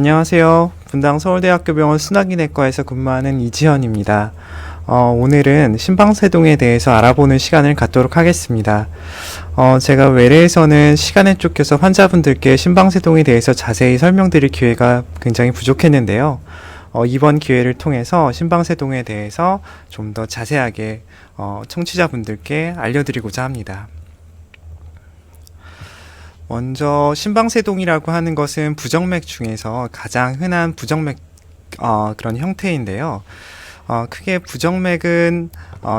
안녕하세요. 분당 서울대학교 병원 순환기내과에서 근무하는 이지현입니다. 오늘은 심방세동에 대해서 알아보는 시간을 갖도록 하겠습니다. 제가 외래에서는 시간에 쫓겨서 환자분들께 심방세동에 대해서 자세히 설명드릴 기회가 굉장히 부족했는데요. 이번 기회를 통해서 심방세동에 대해서 좀 더 자세하게 청취자분들께 알려드리고자 합니다. 먼저 심방세동이라고 하는 것은 부정맥 중에서 가장 흔한 부정맥 그런 형태인데요. 크게 부정맥은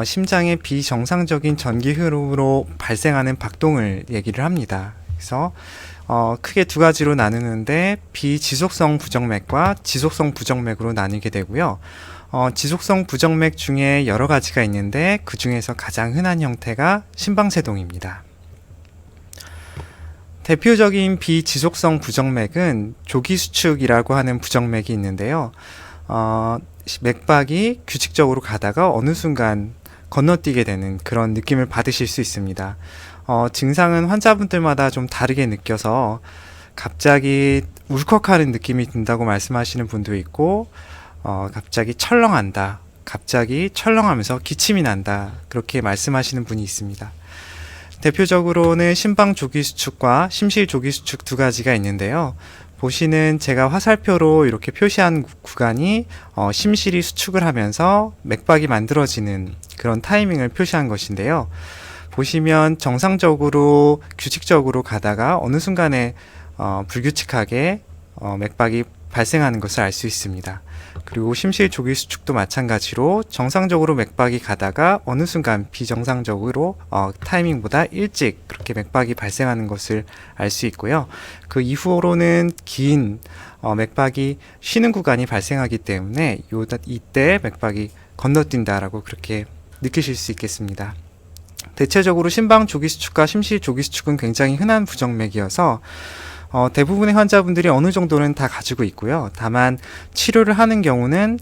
심장의 비정상적인 전기 흐름으로 발생하는 박동을 얘기를 합니다. 그래서 크게 두 가지로 나누는데 비지속성 부정맥과 지속성 부정맥으로 나뉘게 되고요. 지속성 부정맥 중에 여러 가지가 있는데 그 중에서 가장 흔한 형태가 심방세동입니다. 대표적인 비지속성 부정맥은 조기수축이라고 하는 부정맥이 있는데요. 맥박이 규칙적으로 가다가 어느 순간 건너뛰게 되는 그런 느낌을 받으실 수 있습니다. 증상은 환자분들마다 좀 다르게 느껴서 갑자기 울컥하는 느낌이 든다고 말씀하시는 분도 있고, 갑자기 철렁한다, 갑자기 철렁하면서 기침이 난다, 그렇게 말씀하시는 분이 있습니다. 대표적으로는 심방 조기수축과 심실 조기수축 두 가지가 있는데요. 보시는 제가 화살표로 이렇게 표시한 구간이 심실이 수축을 하면서 맥박이 만들어지는 그런 타이밍을 표시한 것인데요. 보시면 정상적으로 규칙적으로 가다가 어느 순간에 불규칙하게 맥박이 발생하는 것을 알 수 있습니다. 그리고 심실 조기수축도 마찬가지로 정상적으로 맥박이 가다가 어느 순간 비정상적으로 타이밍보다 일찍 그렇게 맥박이 발생하는 것을 알 수 있고요. 그 이후로는 긴 맥박이 쉬는 구간이 발생하기 때문에 이때 맥박이 건너뛴다라고 그렇게 느끼실 수 있겠습니다. 대체적으로 심방 조기수축과 심실 조기수축은 굉장히 흔한 부정맥이어서 대부분의 환자분들이 어느 정도는 다 가지고 있고요. 다만 치료를 하는 경우는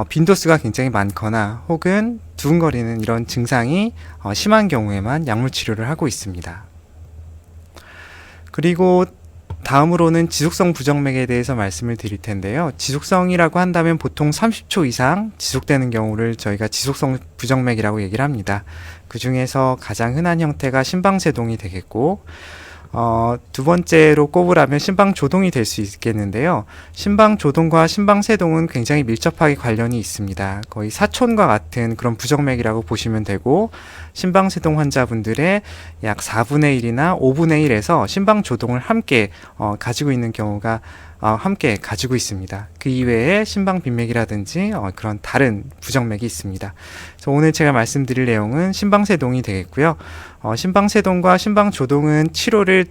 빈도수가 굉장히 많거나 혹은 두근거리는 이런 증상이 심한 경우에만 약물 치료를 하고 있습니다. 그리고 다음으로는 지속성 부정맥에 대해서 말씀을 드릴 텐데요. 지속성이라고 한다면 보통 30초 이상 지속되는 경우를 저희가 지속성 부정맥이라고 얘기를 합니다. 그 중에서 가장 흔한 형태가 심방세동이 되겠고, 두 번째로 꼽으라면 심방조동이 될 수 있겠는데요. 심방조동과 심방세동은 굉장히 밀접하게 관련이 있습니다. 거의 사촌과 같은 그런 부정맥이라고 보시면 되고, 심방세동 환자분들의 약 4분의 1이나 5분의 1에서 심방조동을 함께 가지고 있는 경우가 함께 가지고 있습니다. 그 이외에 심방빈맥이라든지 그런 다른 부정맥이 있습니다. 그래서 오늘 제가 말씀드릴 내용은 심방세동이 되겠고요. 심방세동과 심방조동은 치료를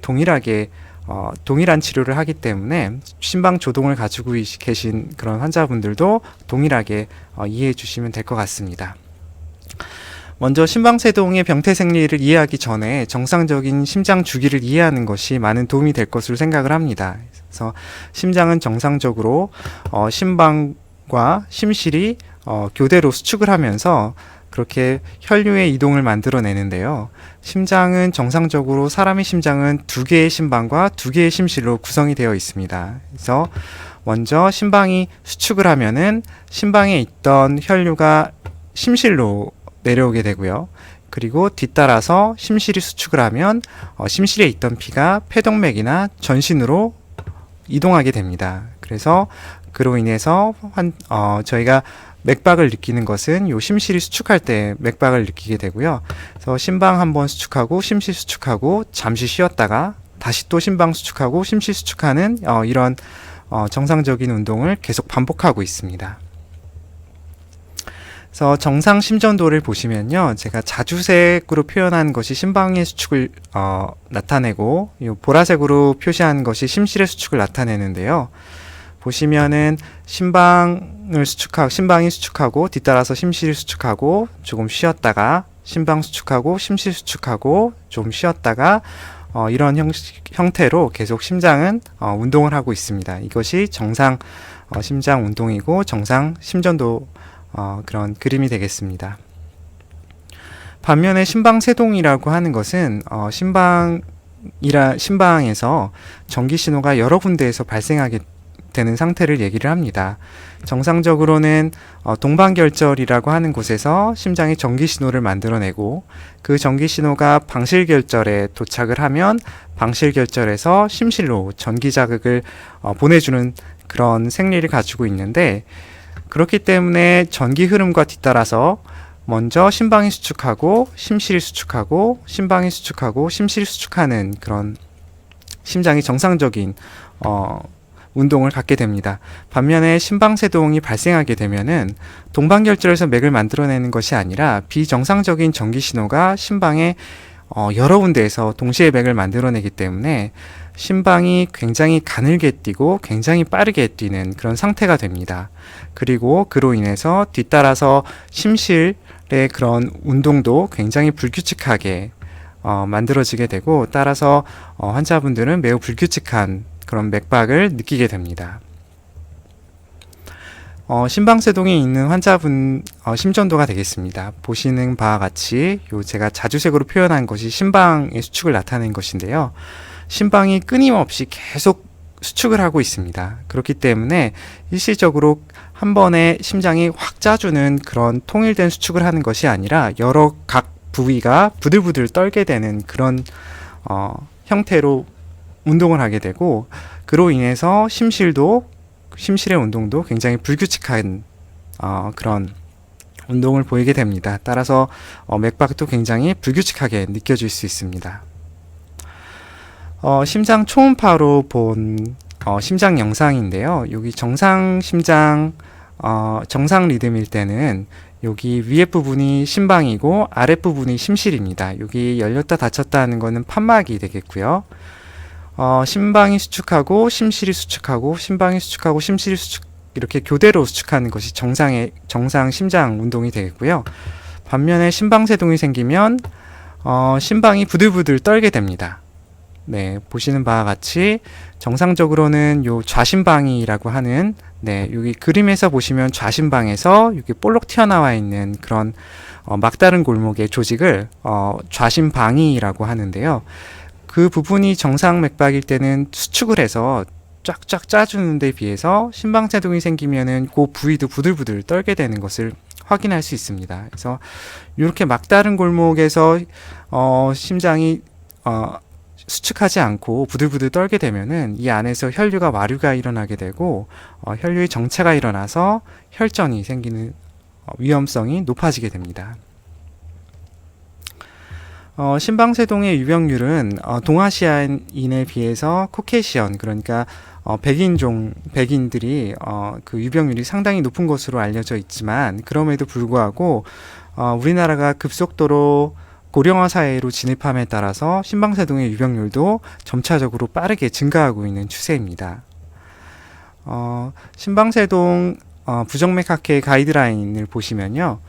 동일한 치료를 하기 때문에 심방조동을 가지고 계신 그런 환자분들도 동일하게 이해해 주시면 될 것 같습니다. 먼저 심방세동의 병태 생리를 이해하기 전에 정상적인 심장 주기를 이해하는 것이 많은 도움이 될 것으로 생각을 합니다. 그래서 심장은 정상적으로 심방과 심실이 교대로 수축을 하면서 그렇게 혈류의 이동을 만들어내는데요. 심장은 정상적으로 사람의 심장은 두 개의 심방과 두 개의 심실로 구성이 되어 있습니다. 그래서 먼저 심방이 수축을 하면은 심방에 있던 혈류가 심실로 내려오게 되고요. 그리고 뒤따라서 심실이 수축을 하면 심실에 있던 피가 폐동맥이나 전신으로 이동하게 됩니다. 그래서 그로 인해서 저희가 맥박을 느끼는 것은 요 심실이 수축할 때 맥박을 느끼게 되고요. 그래서 심방 한번 수축하고 심실 수축하고 잠시 쉬었다가 다시 또 심방 수축하고 심실 수축하는 이런 정상적인 운동을 계속 반복하고 있습니다. 그래서 정상 심전도를 보시면요, 제가 자주색으로 표현한 것이 심방의 수축을 나타내고, 이 보라색으로 표시한 것이 심실의 수축을 나타내는데요. 보시면은 심방이 수축하고 뒤따라서 심실이 수축하고 조금 쉬었다가 심방 수축하고 심실 수축하고 좀 쉬었다가 이런 형태로 계속 심장은 운동을 하고 있습니다. 이것이 정상 심장 운동이고 정상 심전도 그런 그림이 되겠습니다. 반면에 심방세동이라고 하는 것은 심방에서 전기 신호가 여러 군데에서 발생하게 되는 상태를 얘기를 합니다. 정상적으로는 동반결절이라고 하는 곳에서 심장이 전기신호를 만들어내고 그 전기신호가 방실결절에 도착을 하면 방실결절에서 심실로 전기자극을 보내주는 그런 생리를 가지고 있는데, 그렇기 때문에 전기 흐름과 뒤따라서 먼저 심방이 수축하고 심실이 수축하고 심방이 수축하고 심실이 수축하는 그런 심장이 정상적인 운동을 갖게 됩니다. 반면에 심방세동이 발생하게 되면은 동반결절에서 맥을 만들어내는 것이 아니라 비정상적인 전기신호가 심방에 여러 군데에서 동시에 맥을 만들어내기 때문에 심방이 굉장히 가늘게 뛰고 굉장히 빠르게 뛰는 그런 상태가 됩니다. 그리고 그로 인해서 뒤따라서 심실의 그런 운동도 굉장히 불규칙하게 만들어지게 되고, 따라서 환자분들은 매우 불규칙한 그런 맥박을 느끼게 됩니다. 심방세동이 있는 환자분 심전도가 되겠습니다. 보시는 바와 같이 제가 자주색으로 표현한 것이 심방의 수축을 나타낸 것인데요. 심방이 끊임없이 계속 수축을 하고 있습니다. 그렇기 때문에 일시적으로 한 번에 심장이 확 짜주는 그런 통일된 수축을 하는 것이 아니라 여러 각 부위가 부들부들 떨게 되는 그런 형태로 운동을 하게 되고, 그로 인해서 심실의 운동도 굉장히 불규칙한 그런 운동을 보이게 됩니다. 따라서 맥박도 굉장히 불규칙하게 느껴질 수 있습니다. 심장 초음파로 본 심장 영상인데요. 여기 정상 심장 정상 리듬일 때는 여기 위에 부분이 심방이고 아랫부분이 심실입니다. 여기 열렸다 닫혔다 하는 거는 판막이 되겠고요. 심방이 수축하고 심실이 수축하고 심방이 수축하고 심실이 수축, 이렇게 교대로 수축하는 것이 정상 심장 운동이 되겠고요. 반면에 심방세동이 생기면 심방이 부들부들 떨게 됩니다. 네, 보시는 바와 같이 정상적으로는 요 좌심방이라고 하는, 여기 그림에서 보시면 좌심방에서 여기 볼록 튀어나와 있는 그런 막다른 골목의 조직을 좌심방이라고 하는데요. 그 부분이 정상 맥박일 때는 수축을 해서 쫙쫙 짜주는 데 비해서 심방세동이 생기면은 그 부위도 부들부들 떨게 되는 것을 확인할 수 있습니다. 그래서 이렇게 막다른 골목에서 심장이 수축하지 않고 부들부들 떨게 되면은 이 안에서 혈류가 와류가 일어나게 되고 혈류의 정체가 일어나서 혈전이 생기는 위험성이 높아지게 됩니다. 심방세동의 유병률은 동아시아인에 비해서 코케이션, 그러니까 백인들이 그 유병률이 상당히 높은 것으로 알려져 있지만, 그럼에도 불구하고 우리나라가 급속도로 고령화 사회로 진입함에 따라서 심방세동의 유병률도 점차적으로 빠르게 증가하고 있는 추세입니다. 심방세동 부정맥학회 가이드라인을 보시면요.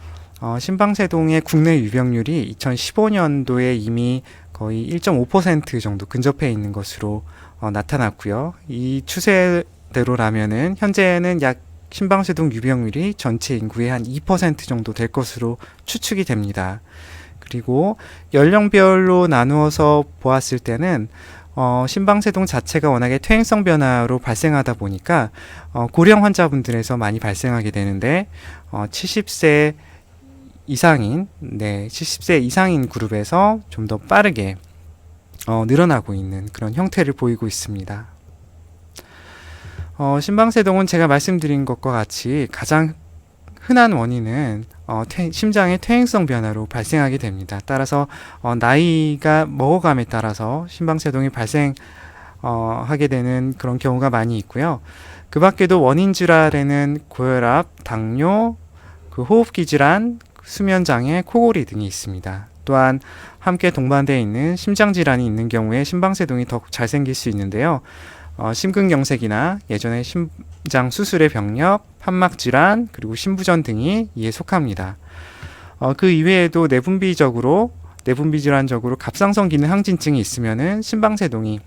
심방세동의 국내 유병률이 2015년도에 이미 거의 1.5% 정도 근접해 있는 것으로 나타났고요. 이 추세대로라면은 현재는 약 심방세동 유병률이 전체 인구의 한 2% 정도 될 것으로 추측이 됩니다. 그리고 연령별로 나누어서 보았을 때는 심방세동 자체가 워낙에 퇴행성 변화로 발생하다 보니까 고령 환자분들에서 많이 발생하게 되는데 70세 이상인 70세 이상인 그룹에서 좀 더 빠르게 늘어나고 있는 그런 형태를 보이고 있습니다. 심방세동은 제가 말씀드린 것과 같이 가장 흔한 원인은 심장의 퇴행성 변화로 발생하게 됩니다. 따라서 나이가 먹어감에 따라서 심방세동이 발생하게 되는 그런 경우가 많이 있고요. 그 밖에도 원인 질환에는 고혈압, 당뇨, 호흡기 질환, 수면장애, 코골이 등이 있습니다. 또한 함께 동반되어 있는 심장질환이 있는 경우에 심방세동이 더 잘 생길 수 있는데요. 심근경색이나 예전에 심장 수술의 병력, 판막질환, 그리고 심부전 등이 이에 속합니다. 그 이외에도 내분비 질환적으로 갑상선 기능 항진증이 있으면은 심방세동이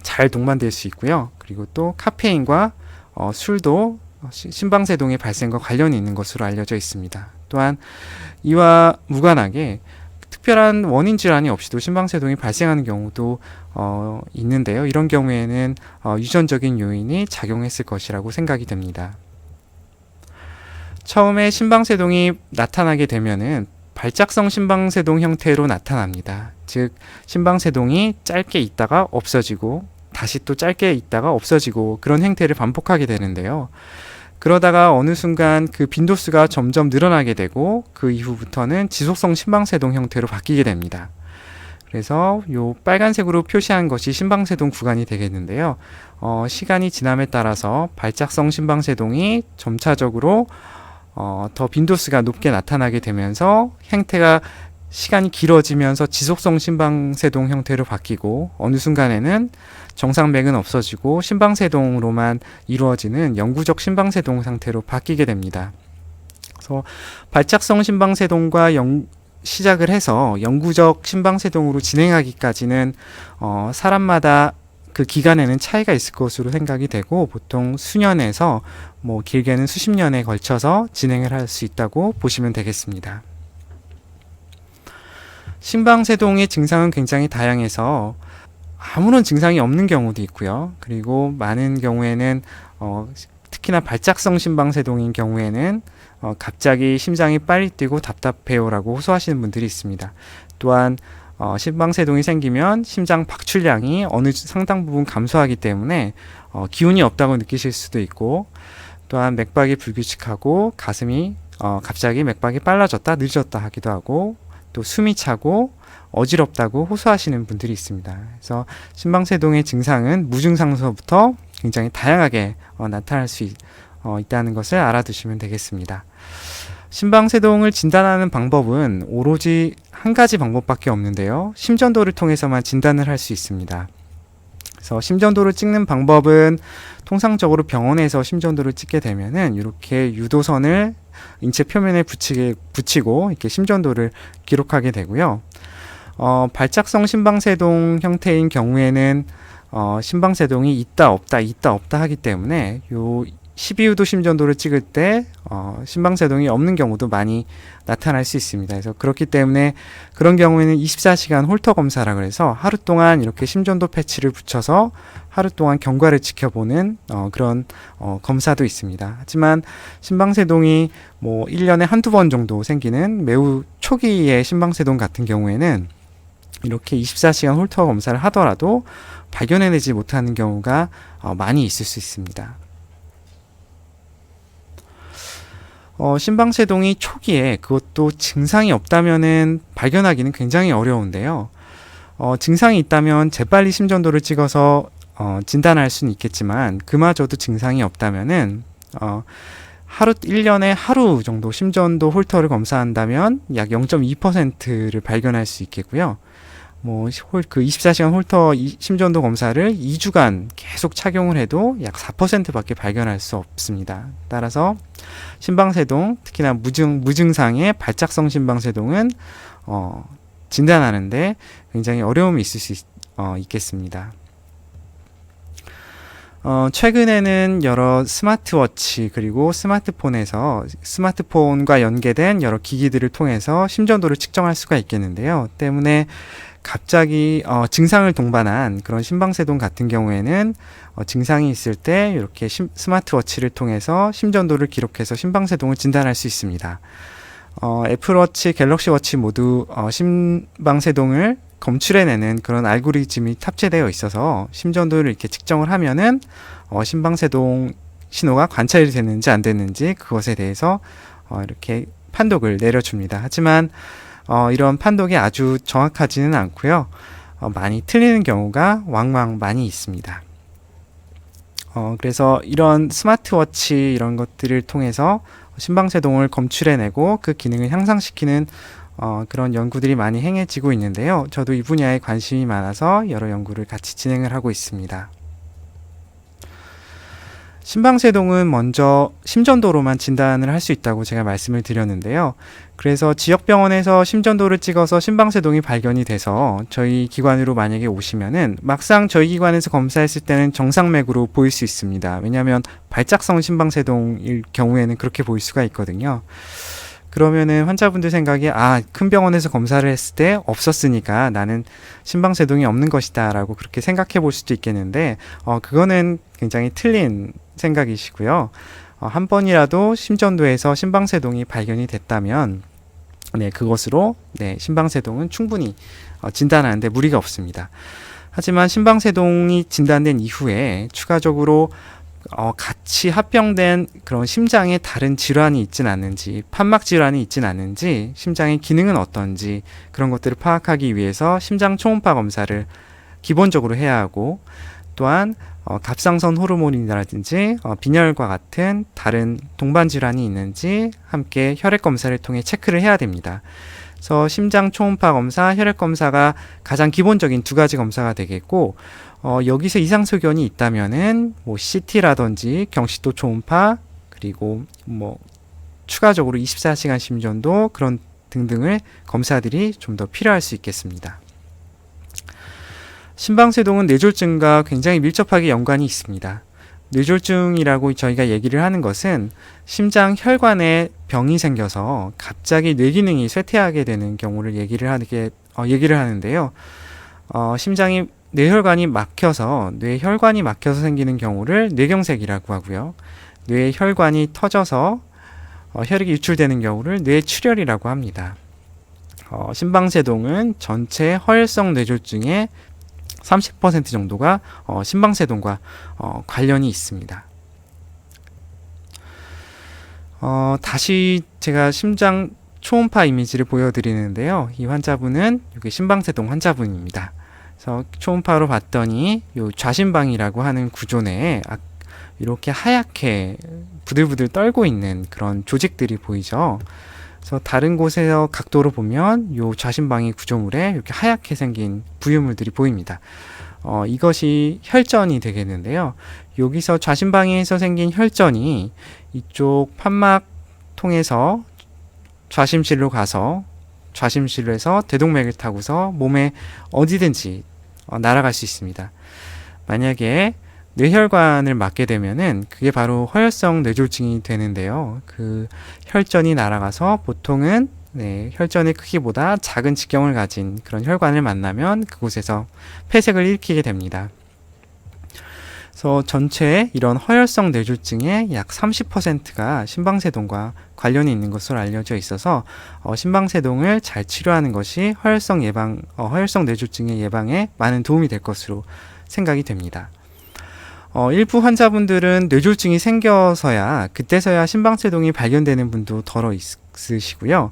잘 동반될 수 있고요. 그리고 또 카페인과 술도 심방세동의 발생과 관련이 있는 것으로 알려져 있습니다. 또한 이와 무관하게 특별한 원인 질환이 없이도 심방세동이 발생하는 경우도 있는데요. 이런 경우에는 유전적인 요인이 작용했을 것이라고 생각이 됩니다. 처음에 심방세동이 나타나게 되면은 발작성 심방세동 형태로 나타납니다. 즉 심방세동이 짧게 있다가 없어지고 다시 또 짧게 있다가 없어지고 그런 행태를 반복하게 되는데요. 그러다가 어느 순간 그 빈도수가 점점 늘어나게 되고 그 이후부터는 지속성 심방세동 형태로 바뀌게 됩니다. 그래서 요 빨간색으로 표시한 것이 심방세동 구간이 되겠는데요. 시간이 지남에 따라서 발작성 심방세동이 점차적으로 더 빈도수가 높게 나타나게 되면서 행태가 시간이 길어지면서 지속성 심방세동 형태로 바뀌고 어느 순간에는 정상맥은 없어지고 심방세동으로만 이루어지는 영구적 심방세동 상태로 바뀌게 됩니다. 그래서 발작성 심방세동과 시작을 해서 영구적 심방세동으로 진행하기까지는 사람마다 그 기간에는 차이가 있을 것으로 생각이 되고 보통 수년에서 길게는 수십 년에 걸쳐서 진행을 할 수 있다고 보시면 되겠습니다. 심방세동의 증상은 굉장히 다양해서 아무런 증상이 없는 경우도 있고요. 그리고 많은 경우에는 특히나 발작성 심방세동인 경우에는 갑자기 심장이 빨리 뛰고 답답해요라고 호소하시는 분들이 있습니다. 또한 심방세동이 생기면 심장 박출량이 어느 상당 부분 감소하기 때문에 기운이 없다고 느끼실 수도 있고 또한 맥박이 불규칙하고 가슴이 갑자기 맥박이 빨라졌다 늦어졌다 하기도 하고 또 숨이 차고 어지럽다고 호소하시는 분들이 있습니다. 그래서 심방세동의 증상은 무증상서부터 굉장히 다양하게 나타날 수 있다는 것을 알아두시면 되겠습니다. 심방세동을 진단하는 방법은 오로지 한 가지 방법밖에 없는데요. 심전도를 통해서만 진단을 할 수 있습니다. 그래서 심전도를 찍는 방법은 통상적으로 병원에서 심전도를 찍게 되면은 이렇게 유도선을 인체 표면에 붙이고 이렇게 심전도를 기록하게 되고요. 발작성 심방세동 형태인 경우에는 심방세동이 있다 없다 하기 때문에 요 12유도 심전도를 찍을 때 심방세동이 없는 경우도 많이 나타날 수 있습니다. 그래서 그렇기 때문에 그런 경우에는 24시간 홀터 검사라 해서 하루 동안 이렇게 심전도 패치를 붙여서 하루 동안 경과를 지켜보는 그런 검사도 있습니다. 하지만 심방세동이 1년에 한두 번 정도 생기는 매우 초기의 심방세동 같은 경우에는 이렇게 24시간 홀터 검사를 하더라도 발견해내지 못하는 경우가 많이 있을 수 있습니다. 심방세동이 초기에 그것도 증상이 없다면은 발견하기는 굉장히 어려운데요. 증상이 있다면 재빨리 심전도를 찍어서 진단할 수는 있겠지만 그마저도 증상이 없다면은 1년에 하루 정도 심전도 홀터를 검사한다면 약 0.2%를 발견할 수 있겠고요. 그 24시간 홀터 심전도 검사를 2주간 계속 착용을 해도 약 4%밖에 발견할 수 없습니다. 따라서 심방세동, 특히나 무증상의 발작성 심방세동은 진단하는데 굉장히 어려움이 있을 수 있겠습니다. 최근에는 여러 스마트워치 그리고 스마트폰에서 스마트폰과 연계된 여러 기기들을 통해서 심전도를 측정할 수가 있겠는데요. 때문에 갑자기 증상을 동반한 그런 심방세동 같은 경우에는 증상이 있을 때 이렇게 스마트워치를 통해서 심전도를 기록해서 심방세동을 진단할 수 있습니다. 애플워치, 갤럭시워치 모두 심방세동을 검출해내는 그런 알고리즘이 탑재되어 있어서 심전도를 이렇게 측정을 하면은 심방세동 신호가 관찰이 됐는지 안 됐는지 그것에 대해서 이렇게 판독을 내려줍니다. 하지만 이런 판독이 아주 정확하지는 않고요. 많이 틀리는 경우가 왕왕 많이 있습니다. 그래서 이런 스마트워치 이런 것들을 통해서 심방세동을 검출해내고 그 기능을 향상시키는 그런 연구들이 많이 행해지고 있는데요. 저도 이 분야에 관심이 많아서 여러 연구를 같이 진행을 하고 있습니다. 심방세동은 먼저 심전도로만 진단을 할 수 있다고 제가 말씀을 드렸는데요. 그래서 지역병원에서 심전도를 찍어서 심방세동이 발견이 돼서 저희 기관으로 만약에 오시면은 막상 저희 기관에서 검사했을 때는 정상맥으로 보일 수 있습니다. 왜냐하면 발작성 심방세동일 경우에는 그렇게 보일 수가 있거든요. 그러면은 환자분들 생각에 큰 병원에서 검사를 했을 때 없었으니까 나는 심방세동이 없는 것이다 라고 그렇게 생각해 볼 수도 있겠는데 그거는 굉장히 틀린 생각이시고요. 한 번이라도 심전도에서 심방세동이 발견이 됐다면 그것으로 심방세동은 충분히 진단하는데 무리가 없습니다. 하지만 심방세동이 진단된 이후에 추가적으로 같이 합병된 그런 심장에 다른 질환이 있진 않는지, 판막 질환이 있진 않는지, 심장의 기능은 어떤지 그런 것들을 파악하기 위해서 심장 초음파 검사를 기본적으로 해야 하고, 또한 갑상선 호르몬이라든지 빈혈과 같은 다른 동반 질환이 있는지 함께 혈액 검사를 통해 체크를 해야 됩니다. 그래서 심장 초음파 검사, 혈액 검사가 가장 기본적인 두 가지 검사가 되겠고, 여기서 이상 소견이 있다면은 CT라든지 경시도 초음파, 그리고 추가적으로 24시간 심전도 그런 등등을 검사들이 좀 더 필요할 수 있겠습니다. 심방세동은 뇌졸중과 굉장히 밀접하게 연관이 있습니다. 뇌졸중이라고 저희가 얘기를 하는 것은 심장 혈관에 병이 생겨서 갑자기 뇌기능이 쇠퇴하게 되는 경우를 얘기를 하는데요. 심장이 뇌혈관이 막혀서 생기는 경우를 뇌경색이라고 하고요. 뇌혈관이 터져서 혈액이 유출되는 경우를 뇌출혈이라고 합니다. 심방세동은 전체 허혈성 뇌졸중의 30% 정도가 심방세동과 관련이 있습니다. 다시 제가 심장 초음파 이미지를 보여드리는데요. 이 환자분은 여기 심방세동 환자분입니다. 그래서 초음파로 봤더니 요 좌심방이라고 하는 구조 내에 이렇게 하얗게 부들부들 떨고 있는 그런 조직들이 보이죠. 그래서 다른 곳에서 각도로 보면 요 좌심방의 구조물에 이렇게 하얗게 생긴 부유물들이 보입니다. 이것이 혈전이 되겠는데요. 여기서 좌심방에서 생긴 혈전이 이쪽 판막 통해서 좌심실로 가서 좌심실에서 대동맥을 타고서 몸에 어디든지 날아갈 수 있습니다. 만약에 뇌혈관을 막게 되면은 그게 바로 허혈성 뇌졸중이 되는데요. 그 혈전이 날아가서 보통은 혈전의 크기보다 작은 직경을 가진 그런 혈관을 만나면 그곳에서 폐색을 일으키게 됩니다. 그래서 전체 이런 허혈성 뇌졸중의 약 30%가 심방세동과 관련이 있는 것으로 알려져 있어서 심방세동을 잘 치료하는 것이 허혈성 뇌졸중의 예방에 많은 도움이 될 것으로 생각이 됩니다. 일부 환자분들은 뇌졸중이 생겨서야 그때서야 심방세동이 발견되는 분도 덜어 있으시고요.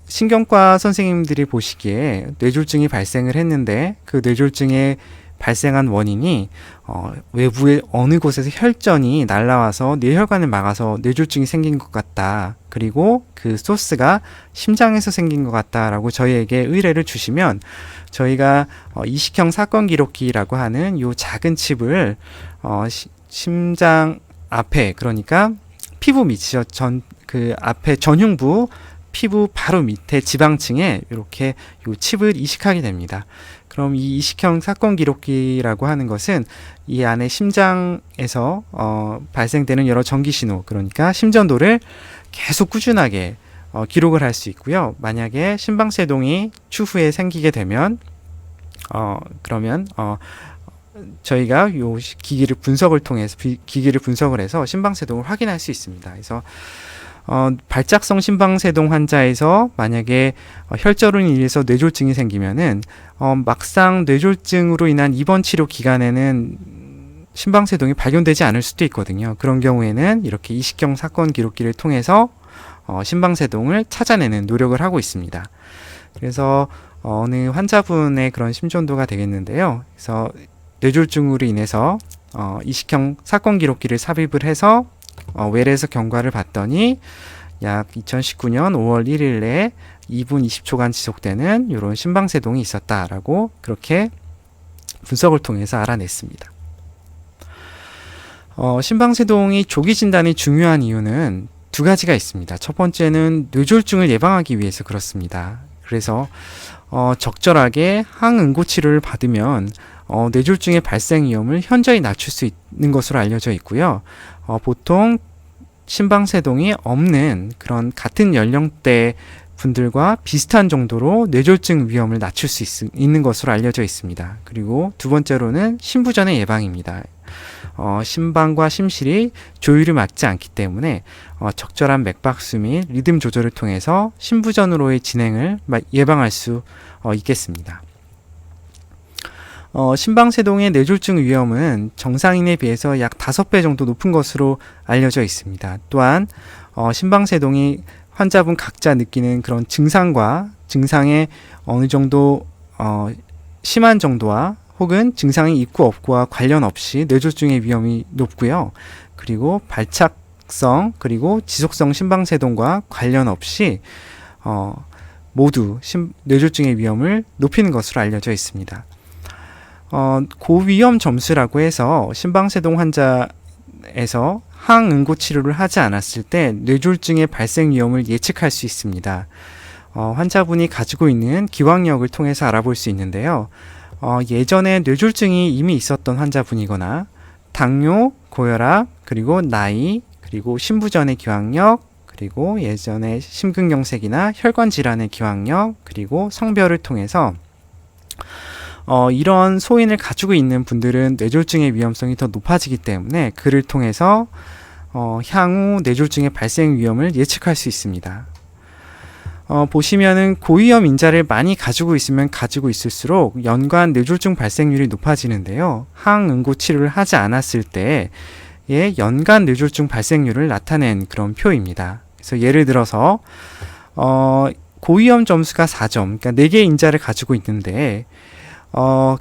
신경과 선생님들이 보시기에 뇌졸중이 발생을 했는데 그 뇌졸중의 발생한 원인이 외부의 어느 곳에서 혈전이 날라와서 뇌혈관을 막아서 뇌졸중이 생긴 것 같다. 그리고 그 소스가 심장에서 생긴 것 같다라고 저희에게 의뢰를 주시면 저희가 이식형 사건 기록기라고 하는 요 작은 칩을 심장 앞에, 그러니까 피부 밑이죠. 그 앞에 전흉부 피부 바로 밑에 지방층에 이렇게 요 칩을 이식하게 됩니다. 그럼 이 이식형 사건 기록기라고 하는 것은 이 안에 심장에서 발생되는 여러 전기 신호, 그러니까 심전도를 계속 꾸준하게 기록을 할 수 있고요. 만약에 심방세동이 추후에 생기게 되면 그러면 저희가 요 기기를 분석을 해서 심방세동을 확인할 수 있습니다. 그래서 발작성 심방세동 환자에서 만약에 혈전으로 인해서 뇌졸중이 생기면은 막상 뇌졸중으로 인한 입원 치료 기간에는 심방세동이 발견되지 않을 수도 있거든요. 그런 경우에는 이렇게 이식형 사건 기록기를 통해서 심방세동을 찾아내는 노력을 하고 있습니다. 그래서 어느 환자분의 그런 심전도가 되겠는데요. 그래서 뇌졸중으로 인해서 이식형 사건 기록기를 삽입을 해서 외래에서 경과를 봤더니 약 2019년 5월 1일에 2분 20초간 지속되는 이런 심방세동이 있었다라고 그렇게 분석을 통해서 알아냈습니다. 심방세동이 조기 진단이 중요한 이유는 두 가지가 있습니다. 첫 번째는 뇌졸중을 예방하기 위해서 그렇습니다. 그래서 적절하게 항응고 치료를 받으면 뇌졸중의 발생 위험을 현저히 낮출 수 있는 것으로 알려져 있고요. 보통 심방세동이 없는 그런 같은 연령대 분들과 비슷한 정도로 뇌졸중 위험을 낮출 수 있는 것으로 알려져 있습니다. 그리고 두 번째로는 심부전의 예방입니다. 심방과 심실이 조율이 맞지 않기 때문에 적절한 맥박수 및 리듬 조절을 통해서 심부전으로의 진행을 예방할 수 있겠습니다. 심방세동의 뇌졸중 위험은 정상인에 비해서 약 5배 정도 높은 것으로 알려져 있습니다. 또한 심방세동이 환자분 각자 느끼는 그런 증상과 증상의 어느 정도 심한 정도와 혹은 증상이 있고 없고와 관련 없이 뇌졸중의 위험이 높고요. 그리고 발착성 그리고 지속성 심방세동과 관련 없이 모두 뇌졸중의 위험을 높이는 것으로 알려져 있습니다. 고위험 점수라고 해서 심방세동 환자에서 항응고 치료를 하지 않았을 때 뇌졸중의 발생 위험을 예측할 수 있습니다. 환자분이 가지고 있는 기왕력을 통해서 알아볼 수 있는데요. 예전에 뇌졸중이 이미 있었던 환자분이거나 당뇨, 고혈압, 그리고 나이, 그리고 심부전의 기왕력, 그리고 예전에 심근경색이나 혈관 질환의 기왕력, 그리고 성별을 통해서 이런 소인을 가지고 있는 분들은 뇌졸중의 위험성이 더 높아지기 때문에 그를 통해서 향후 뇌졸중의 발생 위험을 예측할 수 있습니다. 보시면은 고위험 인자를 많이 가지고 있으면 가지고 있을수록 연간 뇌졸중 발생률이 높아지는데요. 항응고 치료를 하지 않았을 때의 연간 뇌졸중 발생률을 나타낸 그런 표입니다. 그래서 예를 들어서 고위험 점수가 4점, 그러니까 4개의 인자를 가지고 있는데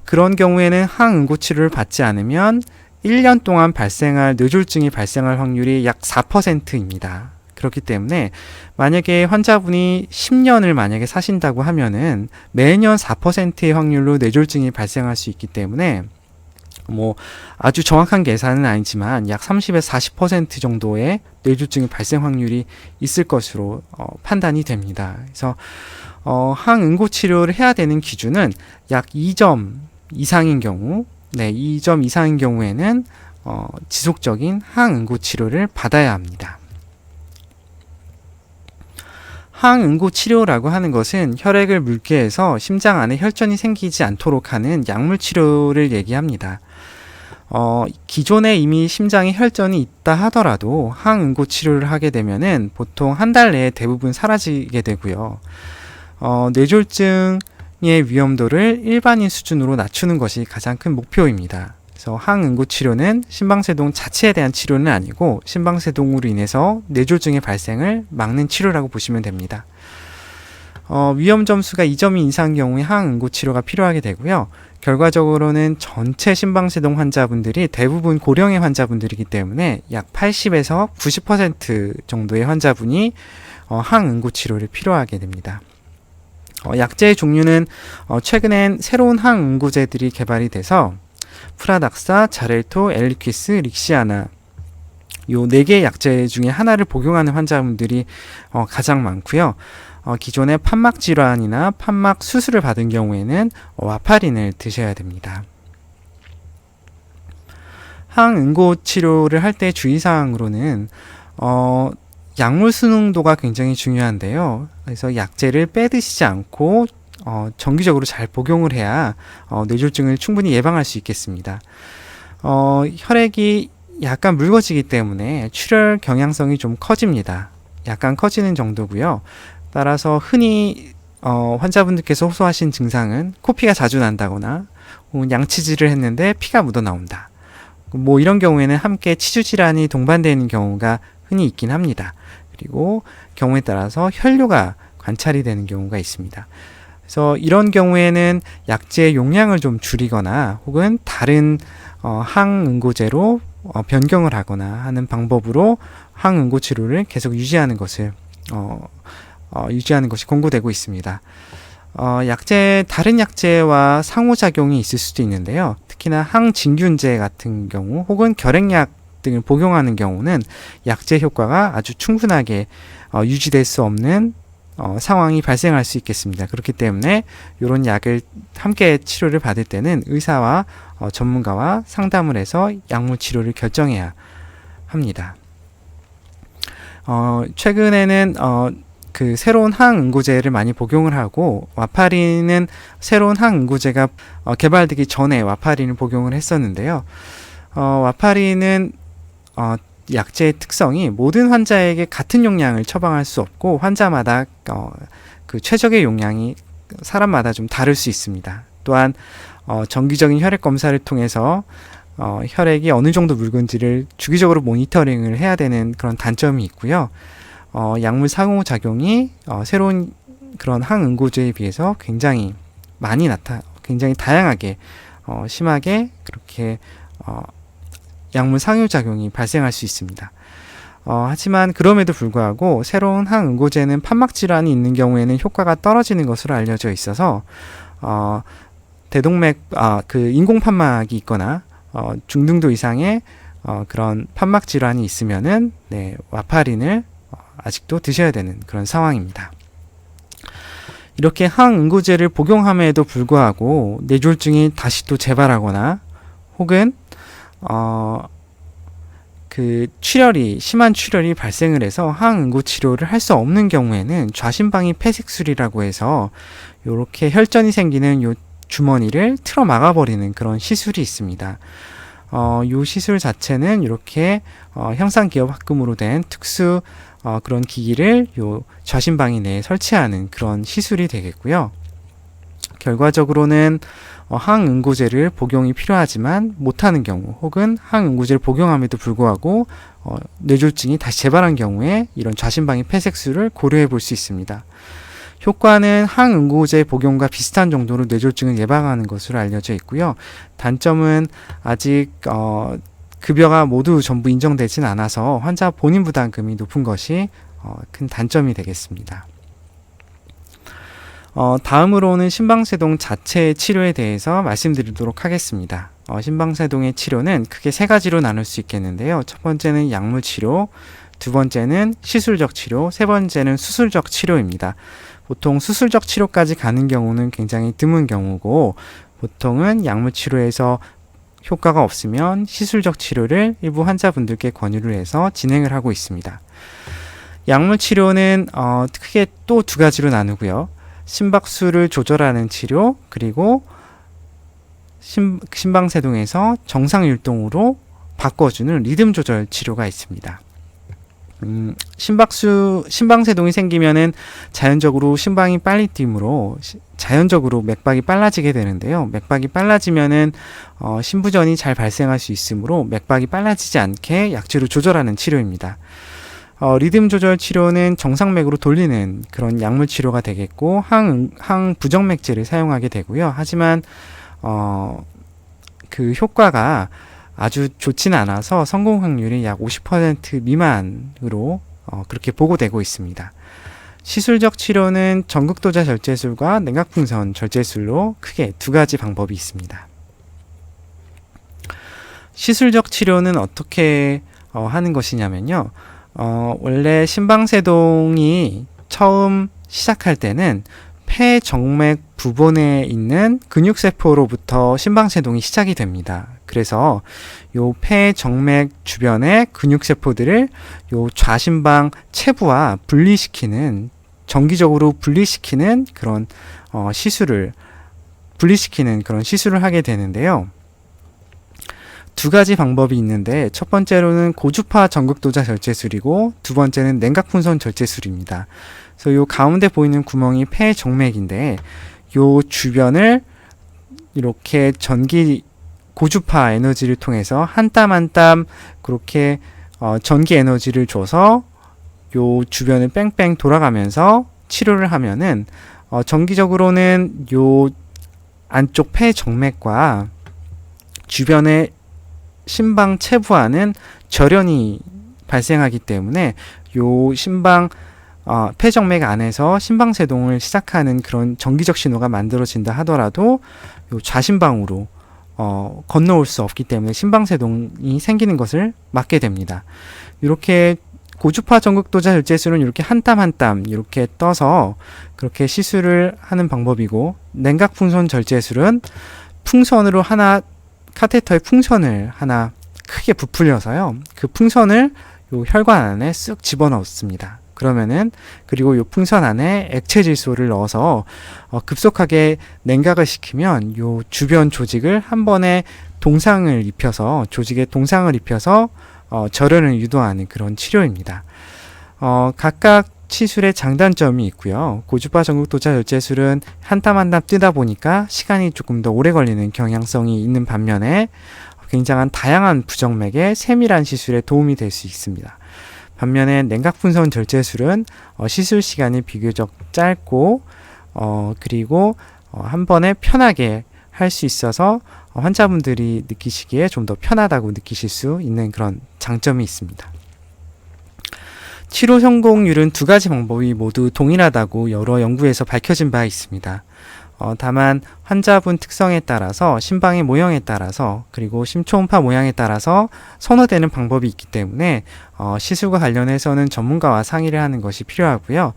그런 경우에는 항응고 치료를 받지 않으면 1년 동안 발생할 뇌졸중이 발생할 확률이 약 4%입니다. 그렇기 때문에 만약에 환자분이 10년을 만약에 사신다고 하면은 매년 4%의 확률로 뇌졸중이 발생할 수 있기 때문에 아주 정확한 계산은 아니지만 약 30에서 40% 정도의 뇌졸중의 발생 확률이 있을 것으로 판단이 됩니다. 그래서 항응고 치료를 해야 되는 기준은 약 2점 이상인 경우, 2점 이상인 경우에는 지속적인 항응고 치료를 받아야 합니다. 항응고 치료라고 하는 것은 혈액을 묽게 해서 심장 안에 혈전이 생기지 않도록 하는 약물 치료를 얘기합니다. 기존에 이미 심장에 혈전이 있다 하더라도 항응고 치료를 하게 되면은 보통 한 달 내에 대부분 사라지게 되고요. 뇌졸중의 위험도를 일반인 수준으로 낮추는 것이 가장 큰 목표입니다. 그래서 항응고 치료는 심방세동 자체에 대한 치료는 아니고 심방세동으로 인해서 뇌졸중의 발생을 막는 치료라고 보시면 됩니다. 위험 점수가 2점 이상인 경우에 항응고 치료가 필요하게 되고요. 결과적으로는 전체 심방세동 환자분들이 대부분 고령의 환자분들이기 때문에 약 80에서 90% 정도의 환자분이 항응고 치료를 필요하게 됩니다. 약제의 종류는 최근엔 새로운 항응고제들이 개발이 돼서 프라닥사, 자렐토, 엘리퀴스, 릭시아나 요 4개의 약제 중에 하나를 복용하는 환자분들이 가장 많고요. 기존의 판막 질환이나 판막 수술을 받은 경우에는 와파린을 드셔야 됩니다. 항응고 치료를 할 때 주의사항으로는 약물 순응도가 굉장히 중요한데요. 그래서 약제를 빼드시지 않고 정기적으로 잘 복용을 해야 뇌졸중을 충분히 예방할 수 있겠습니다. 혈액이 약간 묽어지기 때문에 출혈 경향성이 좀 커집니다. 약간 커지는 정도고요. 따라서 흔히 환자분들께서 호소하신 증상은 코피가 자주 난다거나 양치질을 했는데 피가 묻어 나온다. 이런 경우에는 함께 치주 질환이 동반되는 경우가 흔히 있긴 합니다. 그리고 경우에 따라서 혈뇨가 관찰이 되는 경우가 있습니다. 그래서 이런 경우에는 약제의 용량을 좀 줄이거나 혹은 다른 항응고제로 변경을 하거나 하는 방법으로 항응고 치료를 계속 유지하는 것이 권고되고 있습니다. 다른 약제와 상호작용이 있을 수도 있는데요. 특히나 항진균제 같은 경우 혹은 결핵약 등을 복용하는 경우는 약제 효과가 아주 충분하게 유지될 수 없는 상황이 발생할 수 있겠습니다. 그렇기 때문에 이런 약을 함께 치료를 받을 때는 의사와 전문가와 상담을 해서 약물 치료를 결정해야 합니다. 최근에는 그 새로운 항응고제를 많이 복용을 하고, 와파린은 새로운 항응고제가 개발되기 전에 와파린을 복용을 했었는데요. 와파린은 약제의 특성이 모든 환자에게 같은 용량을 처방할 수 없고, 환자마다 그 최적의 용량이 사람마다 좀 다를 수 있습니다. 또한 정기적인 혈액 검사를 통해서 혈액이 어느 정도 묽은지를 주기적으로 모니터링을 해야 되는 그런 단점이 있고요. 약물 상호작용이 새로운 그런 항응고제에 비해서 굉장히 굉장히 다양하게 심하게 그렇게 약물 상호작용이 발생할 수 있습니다. 하지만 그럼에도 불구하고 새로운 항응고제는 판막 질환이 있는 경우에는 효과가 떨어지는 것으로 알려져 있어서 그 인공 판막이 있거나 중등도 이상의 그런 판막 질환이 있으면은 와파린을 아직도 드셔야 되는 그런 상황입니다. 이렇게 항응고제를 복용함에도 불구하고 뇌졸중이 다시 또 재발하거나 혹은 그 심한 출혈이 발생을 해서 항응고 치료를 할 수 없는 경우에는 좌심방위 폐색술이라고 해서 이렇게 혈전이 생기는 요 주머니를 틀어 막아버리는 그런 시술이 있습니다. 요 시술 자체는 이렇게 형상기업합금으로 된 특수 그런 기기를 요 좌심방위 내에 설치하는 그런 시술이 되겠고요. 결과적으로는 항응고제를 복용이 필요하지만 못하는 경우, 혹은 항응고제를 복용함에도 불구하고 뇌졸중이 다시 재발한 경우에 이런 좌심방위 폐색술을 고려해 볼 수 있습니다. 효과는 항응고제 복용과 비슷한 정도로 뇌졸중을 예방하는 것으로 알려져 있고요. 단점은 아직 급여가 모두 전부 인정되진 않아서 환자 본인 부담금이 높은 것이 큰 단점이 되겠습니다. 다음으로는 심방세동 자체의 치료에 대해서 말씀드리도록 하겠습니다. 심방세동의 치료는 크게 세 가지로 나눌 수 있겠는데요. 첫 번째는 약물 치료, 두 번째는 시술적 치료, 세 번째는 수술적 치료입니다. 보통 수술적 치료까지 가는 경우는 굉장히 드문 경우고, 보통은 약물 치료에서 효과가 없으면 시술적 치료를 일부 환자분들께 권유를 해서 진행을 하고 있습니다. 약물 치료는 크게 또 두 가지로 나누고요. 심박수를 조절하는 치료, 그리고 심방세동에서 정상율동으로 바꿔주는 리듬 조절 치료가 있습니다. 심방세동이 생기면은 자연적으로 심방이 빨리 뛰므로 자연적으로 맥박이 빨라지게 되는데요. 맥박이 빨라지면은 심부전이 잘 발생할 수 있으므로 맥박이 빨라지지 않게 약제로 조절하는 치료입니다. 리듬 조절 치료는 정상맥으로 돌리는 그런 약물 치료가 되겠고, 항부정맥제를 사용하게 되고요. 하지만 그 효과가 아주 좋지는 않아서 성공 확률이 약 50% 미만으로 그렇게 보고되고 있습니다. 시술적 치료는 전극도자 절제술과 냉각풍선 절제술로 크게 두 가지 방법이 있습니다. 시술적 치료는 어떻게 하는 것이냐면요. 원래 심방세동이 처음 시작할 때는 폐정맥 부분에 있는 근육세포로부터 심방세동이 시작이 됩니다. 그래서 요 폐정맥 주변의 근육세포들을 요 좌심방 체부와 정기적으로 분리시키는 그런 시술을 하게 되는데요. 두 가지 방법이 있는데, 첫 번째로는 고주파 전극도자 절제술이고, 두 번째는 냉각풍선 절제술입니다. 그래서 요 가운데 보이는 구멍이 폐정맥인데, 요 주변을 이렇게 고주파 에너지를 통해서 한 땀 한 땀 그렇게 전기 에너지를 줘서 요 주변을 뺑뺑 돌아가면서 치료를 하면은 정기적으로는 요 안쪽 폐정맥과 주변의 심방 체부하는 절연이 발생하기 때문에 요 폐정맥 안에서 심방세동을 시작하는 그런 정기적 신호가 만들어진다 하더라도 요 좌심방으로 건너올 수 없기 때문에 심방세동이 생기는 것을 막게 됩니다. 이렇게 고주파 전극도자 절제술은 이렇게 한 땀 한 땀 이렇게 떠서 그렇게 시술을 하는 방법이고, 냉각풍선 절제술은 카테터의 풍선을 하나 크게 부풀려서요. 그 풍선을 요 혈관 안에 쓱 집어넣습니다. 그러면은 그리고 요 풍선 안에 액체 질소를 넣어서 급속하게 냉각을 시키면 요 주변 조직을 한 번에 조직에 동상을 입혀서 절연을 유도하는 그런 치료입니다. 각각 시술의 장단점이 있고요. 고주파 전극도자 절제술은 한 땀 한 땀 뜨다 보니까 시간이 조금 더 오래 걸리는 경향성이 있는 반면에 굉장한 다양한 부정맥에 세밀한 시술에 도움이 될 수 있습니다. 반면에 냉각분선 절제술은 시술 시간이 비교적 짧고 그리고 한 번에 편하게 할 수 있어서 환자분들이 느끼시기에 좀 더 편하다고 느끼실 수 있는 그런 장점이 있습니다. 치료 성공률은 두 가지 방법이 모두 동일하다고 여러 연구에서 밝혀진 바 있습니다. 다만 환자분 특성에 따라서 심방의 모형에 따라서 그리고 심초음파 모양에 따라서 선호되는 방법이 있기 때문에 시술과 관련해서는 전문가와 상의를 하는 것이 필요하고요.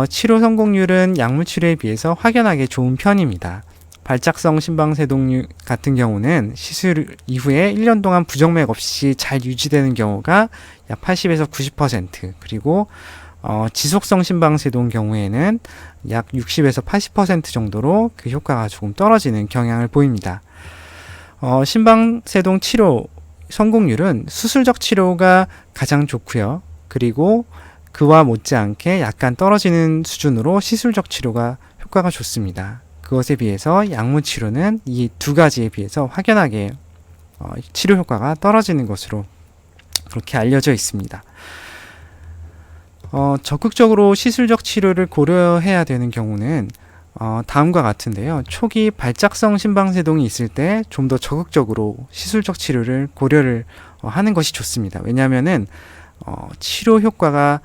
치료 성공률은 약물 치료에 비해서 확연하게 좋은 편입니다. 발작성 심방세동 같은 경우는 시술 이후에 1년 동안 부정맥 없이 잘 유지되는 경우가 약 80에서 90%, 그리고 지속성 심방세동 경우에는 약 60에서 80% 정도로 그 효과가 조금 떨어지는 경향을 보입니다. 심방세동 치료 성공률은 수술적 치료가 가장 좋고요. 그리고 그와 못지않게 약간 떨어지는 수준으로 시술적 치료가 효과가 좋습니다. 그것에 비해서 약물 치료는 이 두 가지에 비해서 확연하게 치료 효과가 떨어지는 것으로 그렇게 알려져 있습니다. 적극적으로 시술적 치료를 고려해야 되는 경우는 다음과 같은데요. 초기 발작성 심방세동이 있을 때 좀 더 적극적으로 시술적 치료를 고려를 하는 것이 좋습니다. 왜냐하면은 치료 효과가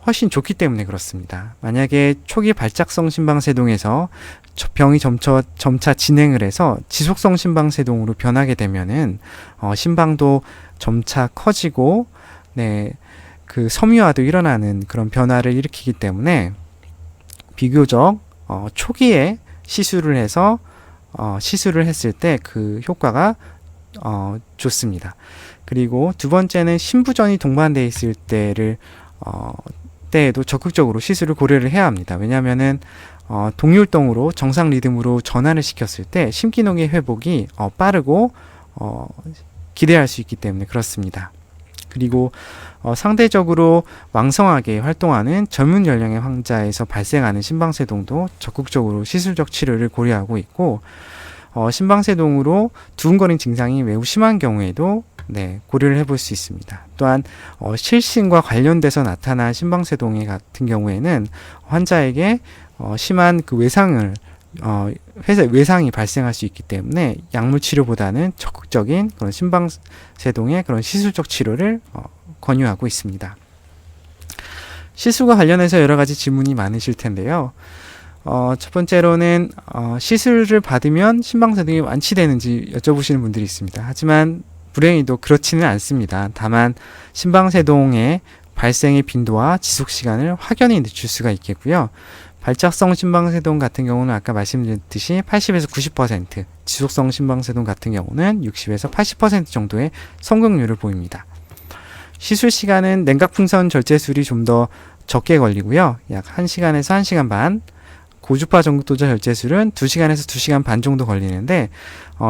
훨씬 좋기 때문에 그렇습니다. 만약에 초기 발작성 심방세동에서 병이 점차 진행을 해서 지속성 심방세동으로 변하게 되면은 심방도 점차 커지고 그 섬유화도 일어나는 그런 변화를 일으키기 때문에 비교적 초기에 시술을 해서 시술을 했을 때 그 효과가 좋습니다. 그리고 두 번째는 신부전이 동반되어 있을 때에도 적극적으로 시술을 고려를 해야 합니다. 왜냐하면은 동율동으로 정상 리듬으로 전환을 시켰을 때 심기능의 회복이 빠르고 기대할 수 있기 때문에 그렇습니다. 그리고 상대적으로 왕성하게 활동하는 젊은 연령의 환자에서 발생하는 심방세동도 적극적으로 시술적 치료를 고려하고 있고, 심방세동으로 두근거리는 증상이 매우 심한 경우에도 고려를 해볼 수 있습니다. 또한 실신과 관련돼서 나타난 심방세동 같은 경우에는 환자에게 심한 그 외상이 발생할 수 있기 때문에 약물 치료보다는 적극적인 그런 심방세동의 그런 시술적 치료를 권유하고 있습니다. 시술과 관련해서 여러 가지 질문이 많으실 텐데요. 첫 번째로는 시술을 받으면 심방세동이 완치되는지 여쭤보시는 분들이 있습니다. 하지만 불행히도 그렇지는 않습니다. 다만 심방세동의 발생의 빈도와 지속 시간을 확연히 늦출 수가 있겠고요. 발작성 심방세동 같은 경우는 아까 말씀드렸듯이 80에서 90%, 지속성 심방세동 같은 경우는 60에서 80% 정도의 성공률을 보입니다. 시술 시간은 냉각풍선 절제술이 좀 더 적게 걸리고요. 약 1시간에서 1시간 반, 고주파 전극도자 절제술은 2시간에서 2시간 반 정도 걸리는데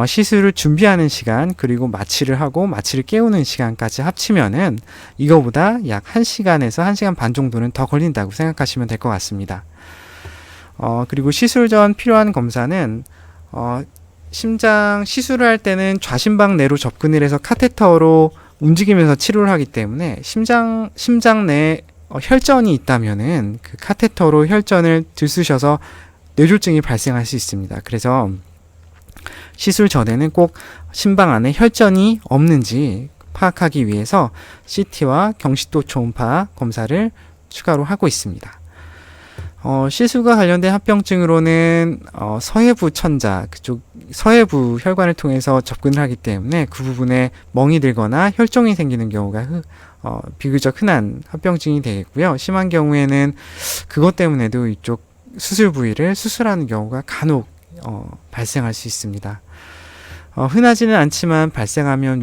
시술을 준비하는 시간 그리고 마취를 하고 마취를 깨우는 시간까지 합치면은 이거보다 약 1시간에서 1시간 반 정도는 더 걸린다고 생각하시면 될 것 같습니다. 그리고 시술 전 필요한 검사는 심장 시술을 할 때는 좌심방 내로 접근을 해서 카테터로 움직이면서 치료를 하기 때문에 심장 내에 혈전이 있다면은 그 카테터로 혈전을 들쑤셔서 뇌졸중이 발생할 수 있습니다. 그래서 시술 전에는 꼭 심방 안에 혈전이 없는지 파악하기 위해서 CT와 경시도 초음파 검사를 추가로 하고 있습니다. 시술과 관련된 합병증으로는 서해부 천자, 그쪽 서해부 혈관을 통해서 접근을 하기 때문에 그 부분에 멍이 들거나 혈종이 생기는 경우가 비교적 흔한 합병증이 되겠고요. 심한 경우에는 그것 때문에도 이쪽 수술 부위를 수술하는 경우가 간혹 발생할 수 있습니다. 흔하지는 않지만 발생하면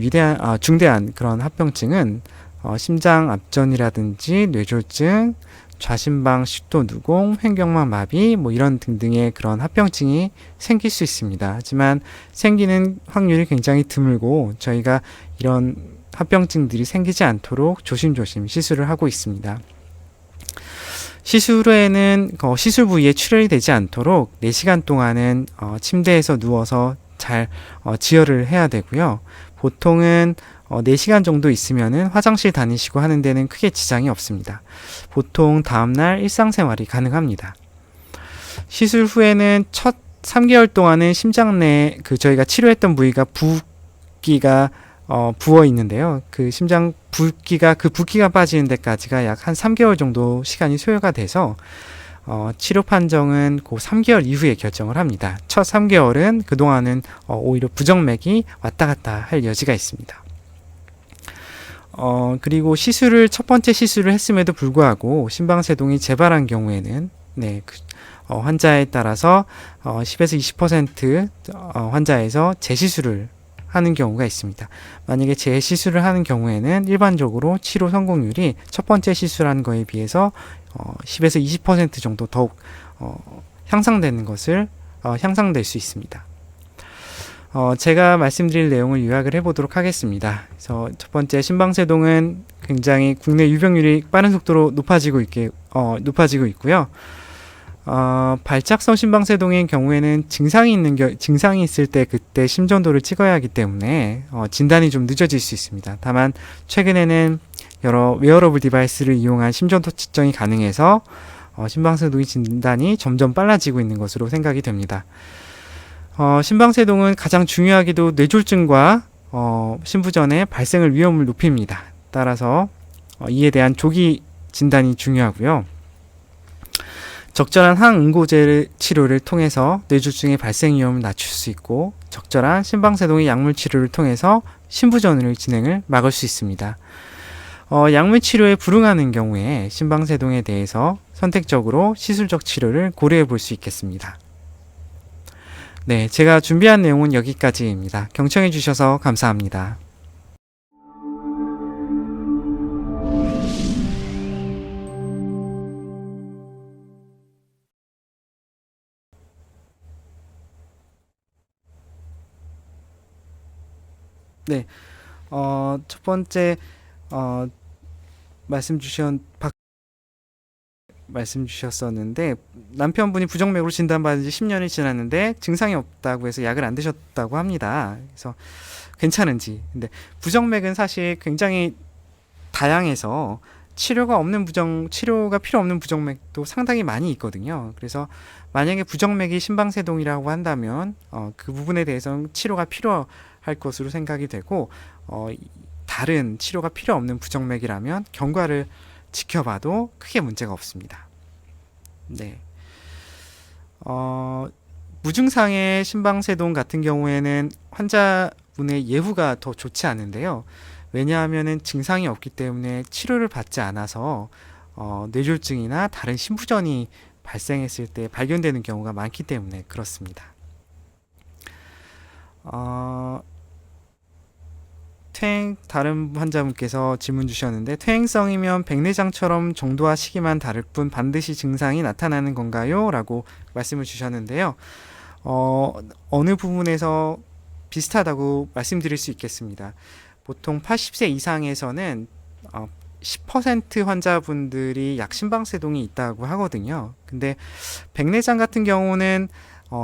중대한 그런 합병증은 심장 압전이라든지 뇌졸중, 좌심방 식도누공, 횡격막 마비 뭐 이런 등등의 그런 합병증이 생길 수 있습니다. 하지만 생기는 확률이 굉장히 드물고 저희가 이런 합병증들이 생기지 않도록 조심조심 시술을 하고 있습니다. 시술 후에는 시술 부위에 출혈이 되지 않도록 4시간 동안은 침대에서 누워서 잘 지혈을 해야 되고요. 보통은 4시간 정도 있으면은 화장실 다니시고 하는 데는 크게 지장이 없습니다. 보통 다음날 일상생활이 가능합니다. 시술 후에는 첫 3개월 동안은 심장 내에 저희가 치료했던 부위가 붓기가 부어 있는데요. 그 심장 붓기가 빠지는 데까지가 약 한 3개월 정도 시간이 소요가 돼서 치료 판정은 그 3개월 이후에 결정을 합니다. 첫 3개월은 그동안은 오히려 부정맥이 왔다 갔다 할 여지가 있습니다. 그리고 첫 번째 시술을 했음에도 불구하고 심방세동이 재발한 경우에는 환자에 따라서 10에서 20% 환자에서 재시술을 하는 경우가 있습니다. 만약에 재시술을 하는 경우에는 일반적으로 치료 성공률이 첫 번째 시술한 거에 비해서 10에서 20% 정도 더욱 향상될 수 있습니다. 제가 말씀드릴 내용을 요약을 해보도록 하겠습니다. 그래서 첫 번째, 심방세동은 굉장히 국내 유병률이 빠른 속도로 높아지고 있고요. 발작성 심방세동의 경우에는 증상이 있을 때 그때 심전도를 찍어야 하기 때문에 진단이 좀 늦어질 수 있습니다. 다만 최근에는 여러 웨어러블 디바이스를 이용한 심전도 측정이 가능해서 심방세동의 진단이 점점 빨라지고 있는 것으로 생각이 됩니다. 심방세동은 가장 중요하게도 뇌졸중과 심부 전의 발생을 위험을 높입니다. 따라서 이에 대한 조기 진단이 중요하고요. 적절한 항응고제 치료를 통해서 뇌졸중의 발생 위험을 낮출 수 있고 적절한 심방세동의 약물 치료를 통해서 심부전의 진행을 막을 수 있습니다. 약물 치료에 불응하는 경우에 심방세동에 대해서 선택적으로 시술적 치료를 고려해 볼 수 있겠습니다. 네, 제가 준비한 내용은 여기까지입니다. 경청해 주셔서 감사합니다. 네, 첫 번째 말씀 주셨었는데 남편분이 부정맥으로 진단받은 지 10년이 지났는데 증상이 없다고 해서 약을 안 드셨다고 합니다. 그래서 괜찮은지. 근데 부정맥은 사실 굉장히 다양해서 치료가 필요 없는 부정맥도 상당히 많이 있거든요. 그래서 만약에 부정맥이 심방세동이라고 한다면 그 부분에 대해서는 치료가 필요할 것으로 생각이 되고 다른 치료가 필요 없는 부정맥이라면 경과를 지켜봐도 크게 문제가 없습니다. 네. 무증상의 심방세동 같은 경우에는 환자분의 예후가 더 좋지 않은데요. 왜냐하면 증상이 없기 때문에 치료를 받지 않아서 뇌졸중이나 다른 심부전이 발생했을 때 발견되는 경우가 많기 때문에 그렇습니다. 다른 환자분께서 질문 주셨는데 퇴행성이면 백내장처럼 정도와 시기만 다를 뿐 반드시 증상이 나타나는 건가요? 라고 말씀을 주셨는데요. 어느 부분에서 비슷하다고 말씀드릴 수 있겠습니다. 보통 80세 이상에서는 10% 환자분들이 약심방세동이 있다고 하거든요. 근데 백내장 같은 경우는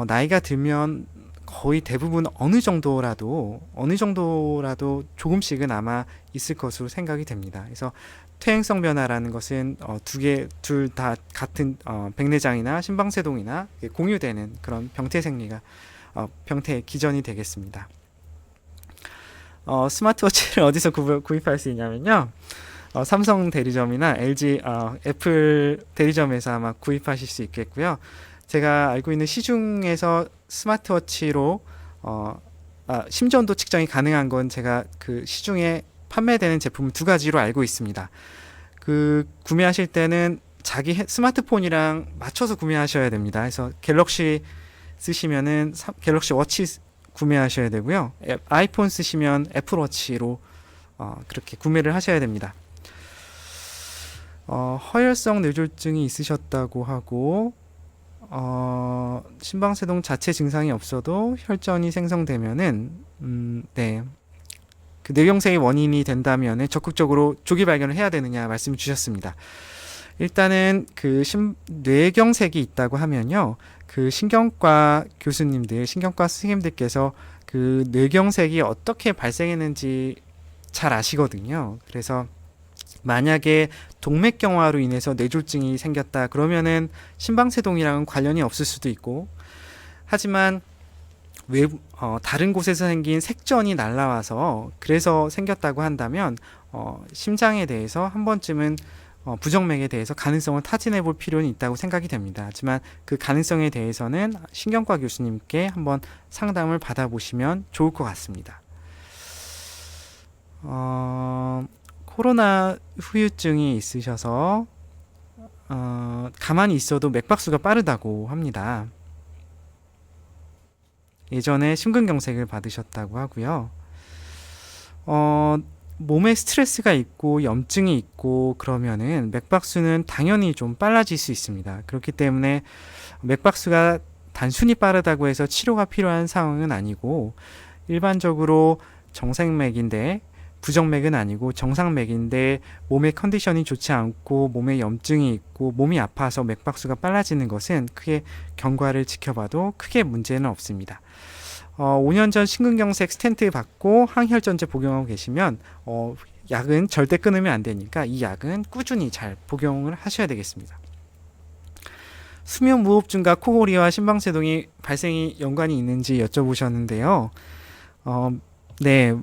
나이가 들면 거의 대부분 어느 정도라도 조금씩은 아마 있을 것으로 생각이 됩니다. 그래서 퇴행성 변화라는 것은 둘 다 같은 백내장이나 심방세동이나 공유되는 그런 병태 생리가 병태 기전이 되겠습니다. 스마트워치를 어디서 구입할 수 있냐면요. 삼성 대리점이나 LG, 애플 대리점에서 아마 구입하실 수 있겠고요. 제가 알고 있는 시중에서 스마트워치로 심전도 측정이 가능한 건 제가 그 시중에 판매되는 제품 2가지로 알고 있습니다. 구매하실 때는 자기 스마트폰이랑 맞춰서 구매하셔야 됩니다. 그래서 갤럭시 쓰시면은 갤럭시 워치 구매하셔야 되고요. 아이폰 쓰시면 애플워치로 그렇게 구매를 하셔야 됩니다. 허혈성 뇌졸중이 있으셨다고 하고 심방세동 자체 증상이 없어도 혈전이 생성되면은 네. 그 뇌경색의 원인이 된다면 적극적으로 조기 발견을 해야 되느냐 말씀을 주셨습니다. 일단은 그 뇌경색이 있다고 하면요, 그 신경과 교수님들, 신경과 선생님들께서 그 뇌경색이 어떻게 발생했는지 잘 아시거든요. 그래서 만약에 동맥경화로 인해서 뇌졸중이 생겼다 그러면은 심방세동이랑은 관련이 없을 수도 있고, 하지만 다른 곳에서 생긴 색전이 날라와서 그래서 생겼다고 한다면 심장에 대해서 한 번쯤은 부정맥에 대해서 가능성을 타진해 볼 필요는 있다고 생각이 됩니다. 하지만 그 가능성에 대해서는 신경과 교수님께 한번 상담을 받아보시면 좋을 것 같습니다. 코로나 후유증이 있으셔서 가만히 있어도 맥박수가 빠르다고 합니다. 예전에 심근경색을 받으셨다고 하고요. 몸에 스트레스가 있고 염증이 있고 그러면은 맥박수는 당연히 좀 빨라질 수 있습니다. 그렇기 때문에 맥박수가 단순히 빠르다고 해서 치료가 필요한 상황은 아니고, 일반적으로 정상맥인데 부정맥은 아니고 정상맥인데 몸의 컨디션이 좋지 않고 몸에 염증이 있고 몸이 아파서 맥박수가 빨라지는 것은 크게 경과를 지켜봐도 크게 문제는 없습니다. 5년 전 심근경색 스텐트 받고 항혈전제 복용하고 계시면 약은 절대 끊으면 안 되니까 이 약은 꾸준히 잘 복용을 하셔야 되겠습니다. 수면무호흡증과 코골이와 심방세동이 발생이 연관이 있는지 여쭤보셨는데요. 네,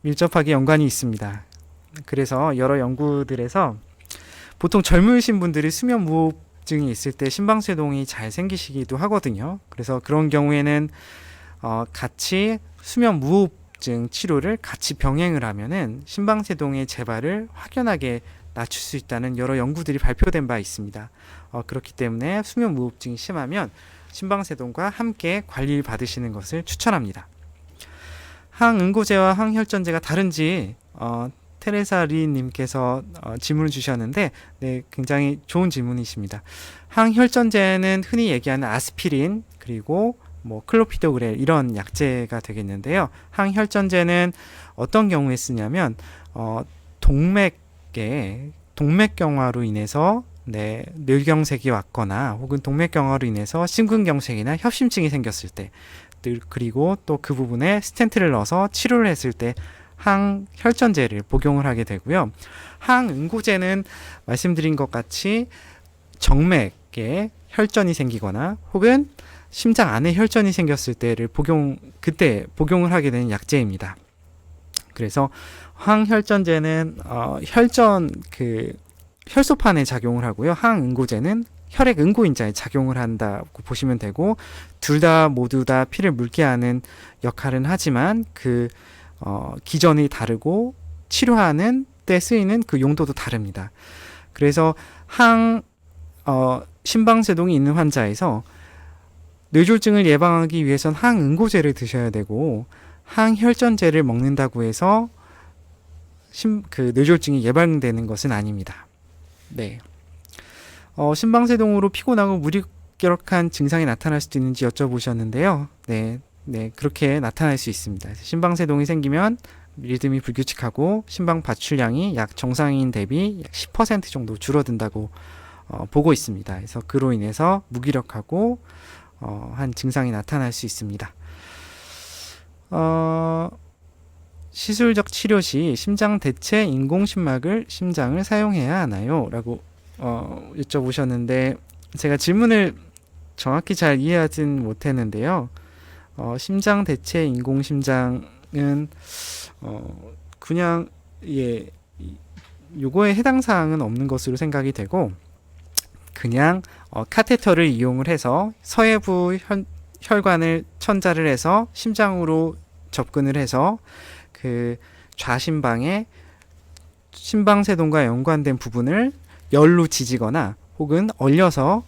밀접하게 연관이 있습니다. 그래서 여러 연구들에서 보통 젊으신 분들이 수면무호흡증이 있을 때 심방세동이 잘 생기시기도 하거든요. 그래서 그런 경우에는 같이 수면무호흡증 치료를 같이 병행을 하면은 심방세동의 재발을 확연하게 낮출 수 있다는 여러 연구들이 발표된 바 있습니다. 그렇기 때문에 수면무호흡증이 심하면 심방세동과 함께 관리를 받으시는 것을 추천합니다. 항응고제와 항혈전제가 다른지 테레사 리님께서 질문을 주셨는데, 네, 굉장히 좋은 질문이십니다. 항혈전제는 흔히 얘기하는 아스피린 그리고 클로피도그렐 이런 약제가 되겠는데요. 항혈전제는 어떤 경우에 쓰냐면 동맥경화로 인해서 뇌경색이 왔거나 혹은 동맥경화로 인해서 심근경색이나 협심증이 생겼을 때, 그리고 또 그 부분에 스텐트를 넣어서 치료를 했을 때 항혈전제를 복용을 하게 되고요. 항응고제는 말씀드린 것 같이 정맥에 혈전이 생기거나 혹은 심장 안에 혈전이 생겼을 때를 그때 복용을 하게 되는 약제입니다. 그래서 항혈전제는 혈소판에 작용을 하고요. 항응고제는 혈액 응고인자에 작용을 한다고 보시면 되고, 모두 다 피를 묽게 하는 역할은 하지만 그 기전이 다르고 치료하는 때 쓰이는 그 용도도 다릅니다. 그래서 심방세동이 있는 환자에서 뇌졸중을 예방하기 위해선 항응고제를 드셔야 되고, 항혈전제를 먹는다고 해서 뇌졸중이 예방되는 것은 아닙니다. 네. 심방세동으로 피곤하고 무기력한 증상이 나타날 수도 있는지 여쭤보셨는데요. 네, 그렇게 나타날 수 있습니다. 심방세동이 생기면 리듬이 불규칙하고 심방 바출량이 약 정상인 대비 약 10% 정도 줄어든다고 보고 있습니다. 그래서 그로 인해서 무기력하고 한 증상이 나타날 수 있습니다. 시술적 치료 시 심장 대체 인공심막을 심장을 사용해야 하나요? 라고 여쭤보셨는데, 제가 질문을 정확히 잘 이해하진 못했는데요. 심장 대체 인공심장은 그냥 요거에 해당 사항은 없는 것으로 생각이 되고, 그냥 카테터를 이용을 해서 서해부 혈관을 천자를 해서 심장으로 접근을 해서 그 좌심방에 심방세동과 연관된 부분을 열로 지지거나 혹은 얼려서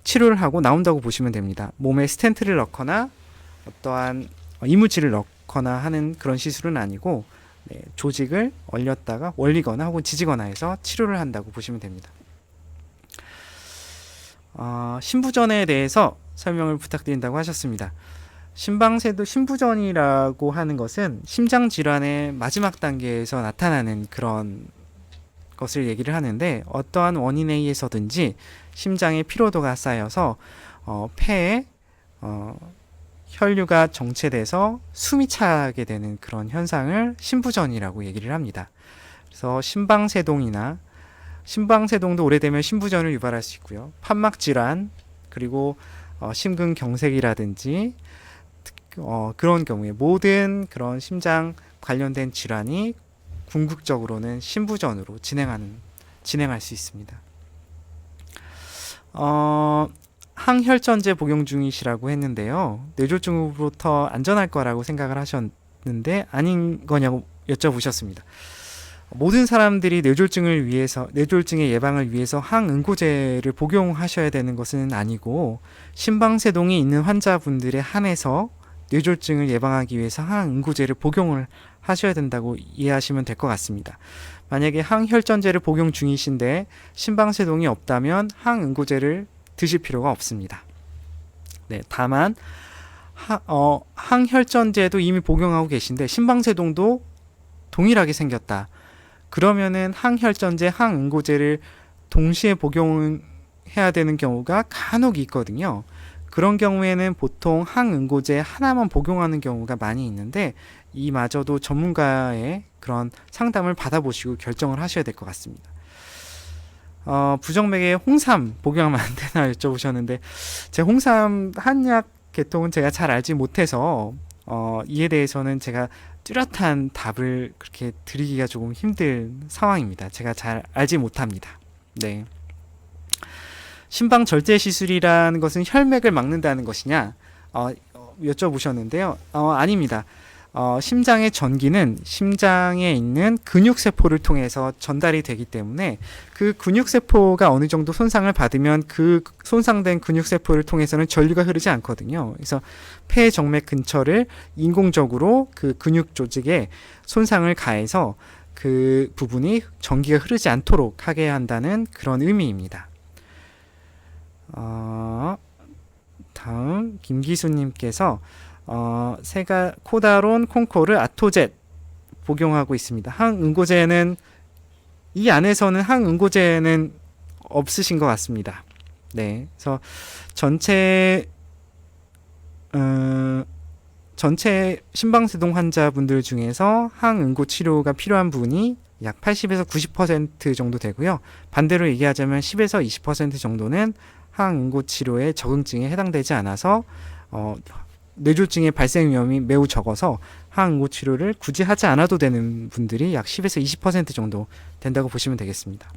치료를 하고 나온다고 보시면 됩니다. 몸에 스텐트를 넣거나 어떠한 이물질을 넣거나 하는 그런 시술은 아니고, 네, 조직을 얼리거나 혹은 지지거나 해서 치료를 한다고 보시면 됩니다. 신부전에 대해서 설명을 부탁드린다고 하셨습니다. 신부전이라고 하는 것은 심장 질환의 마지막 단계에서 나타나는 그런 것을 얘기를 하는데, 어떠한 원인에 의해서든지 심장의 피로도가 쌓여서 폐에 혈류가 정체돼서 숨이 차게 되는 그런 현상을 신부전이라고 얘기를 합니다. 그래서 심방세동도 오래되면 신부전을 유발할 수 있고요. 판막질환, 그리고 심근경색이라든지 그런 경우에 모든 그런 심장 관련된 질환이 궁극적으로는 신부전으로 진행할 수 있습니다. 항혈전제 복용 중이시라고 했는데요. 뇌졸중으로부터 안전할 거라고 생각을 하셨는데 아닌 거냐고 여쭤보셨습니다. 모든 사람들이 뇌졸중의 예방을 위해서 항응고제를 복용하셔야 되는 것은 아니고, 심방세동이 있는 환자분들에 한해서 뇌졸중을 예방하기 위해서 항응고제를 복용을 하셔야 된다고 이해하시면 될 것 같습니다. 만약에 항혈전제를 복용 중이신데 심방세동이 없다면 항응고제를 드실 필요가 없습니다. 네, 다만 항혈전제도 이미 복용하고 계신데 심방세동도 동일하게 생겼다. 그러면은 항혈전제, 항응고제를 동시에 복용해야 되는 경우가 간혹 있거든요. 그런 경우에는 보통 항응고제 하나만 복용하는 경우가 많이 있는데, 이마저도 전문가의 그런 상담을 받아보시고 결정을 하셔야 될 것 같습니다. 부정맥에 홍삼 복용하면 안 되나 여쭤보셨는데, 제 홍삼 한약 계통은 제가 잘 알지 못해서 이에 대해서는 제가 뚜렷한 답을 그렇게 드리기가 조금 힘든 상황입니다. 제가 잘 알지 못합니다. 네. 심방 절제 시술이라는 것은 혈맥을 막는다는 것이냐 여쭤보셨는데요. 아닙니다. 심장의 전기는 심장에 있는 근육세포를 통해서 전달이 되기 때문에, 그 근육세포가 어느 정도 손상을 받으면 그 손상된 근육세포를 통해서는 전류가 흐르지 않거든요. 그래서 폐 정맥 근처를 인공적으로 그 근육 조직에 손상을 가해서 그 부분이 전기가 흐르지 않도록 하게 한다는 그런 의미입니다. 다음 김기수님께서 코다론, 콩코르, 아토젯 복용하고 있습니다. 항응고제는 이 안에서는 항응고제는 없으신 것 같습니다. 네, 그래서 전체 심방세동 환자분들 중에서 항응고 치료가 필요한 분이 약 80에서 90% 정도 되고요. 반대로 얘기하자면 10에서 20% 정도는 항응고 치료의 적응증에 해당되지 않아서 뇌졸중의 발생 위험이 매우 적어서 항응고 치료를 굳이 하지 않아도 되는 분들이 약 10에서 20% 정도 된다고 보시면 되겠습니다.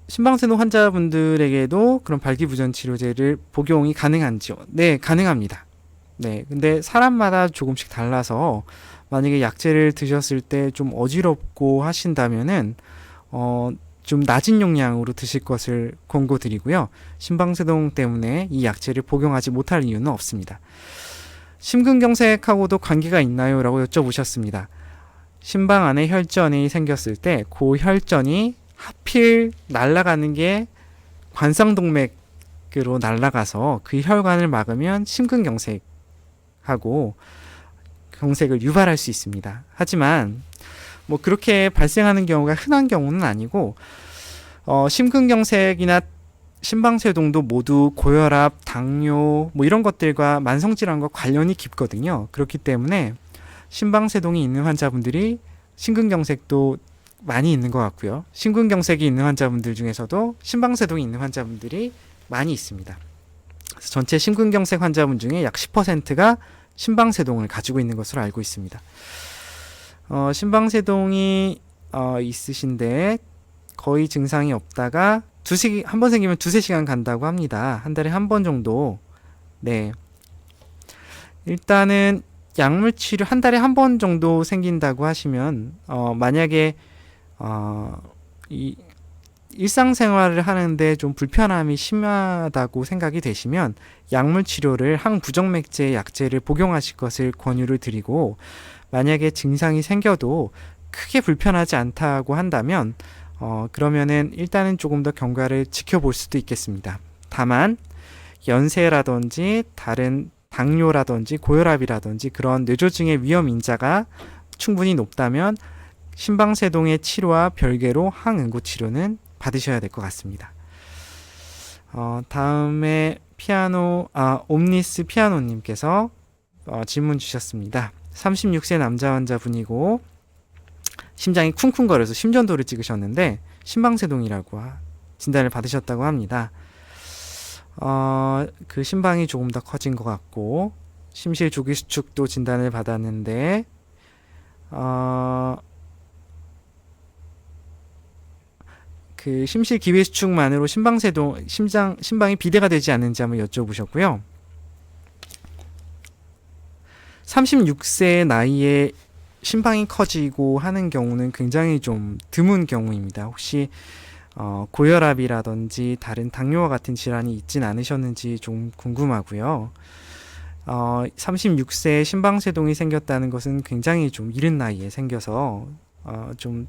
심방세동 환자분들에게도 그런 발기부전 치료제를 복용이 가능한지요? 네, 가능합니다. 네, 근데 사람마다 조금씩 달라서 만약에 약제를 드셨을 때 좀 어지럽고 하신다면은 좀 낮은 용량으로 드실 것을 권고드리고요. 심방세동 때문에 이 약제를 복용하지 못할 이유는 없습니다. 심근경색하고도 관계가 있나요? 라고 여쭤보셨습니다. 심방 안에 혈전이 생겼을 때 그 혈전이 하필 날아가는 게 관성동맥으로 날아가서 그 혈관을 막으면 심근경색하고 경색을 유발할 수 있습니다. 하지만 뭐 그렇게 발생하는 경우가 흔한 경우는 아니고, 심근경색이나 심방세동도 모두 고혈압, 당뇨 뭐 이런 것들과 만성질환과 관련이 깊거든요. 그렇기 때문에 심방세동이 있는 환자분들이 심근경색도 많이 있는 것 같고요. 심근경색이 있는 환자분들 중에서도 심방세동이 있는 환자분들이 많이 있습니다. 그래서 전체 심근경색 환자분 중에 약 10%가 심방세동을 가지고 있는 것으로 알고 있습니다. 심방세동이 있으신데 거의 증상이 없다가 한 번 생기면 2-3시간 간다고 합니다. 한 달에 한 번 정도. 네. 일단은 약물치료 한 달에 한 번 정도 생긴다고 하시면 만약에 이 일상생활을 하는데 좀 불편함이 심하다고 생각이 되시면 약물 치료를 항부정맥제 약제를 복용하실 것을 권유를 드리고, 만약에 증상이 생겨도 크게 불편하지 않다고 한다면 그러면은 일단은 조금 더 경과를 지켜볼 수도 있겠습니다. 다만 연세라든지 다른 당뇨라든지 고혈압이라든지 그런 뇌졸중의 위험 인자가 충분히 높다면 심방세동의 치료와 별개로 항응고 치료는 받으셔야 될 것 같습니다. 다음에 옴니스 피아노님께서 질문 주셨습니다. 36세 남자 환자분이고 심장이 쿵쿵거려서 심전도를 찍으셨는데 심방세동이라고 진단을 받으셨다고 합니다. 그 심방이 조금 더 커진 것 같고 심실 조기 수축도 진단을 받았는데 그 심실 기회 수축만으로 심방이 비대가 되지 않는지 한번 여쭤보셨고요. 36세 나이에 심방이 커지고 하는 경우는 굉장히 좀 드문 경우입니다. 혹시 고혈압이라든지 다른 당뇨와 같은 질환이 있진 않으셨는지 좀 궁금하고요. 36세에 심방세동이 생겼다는 것은 굉장히 좀 이른 나이에 생겨서 좀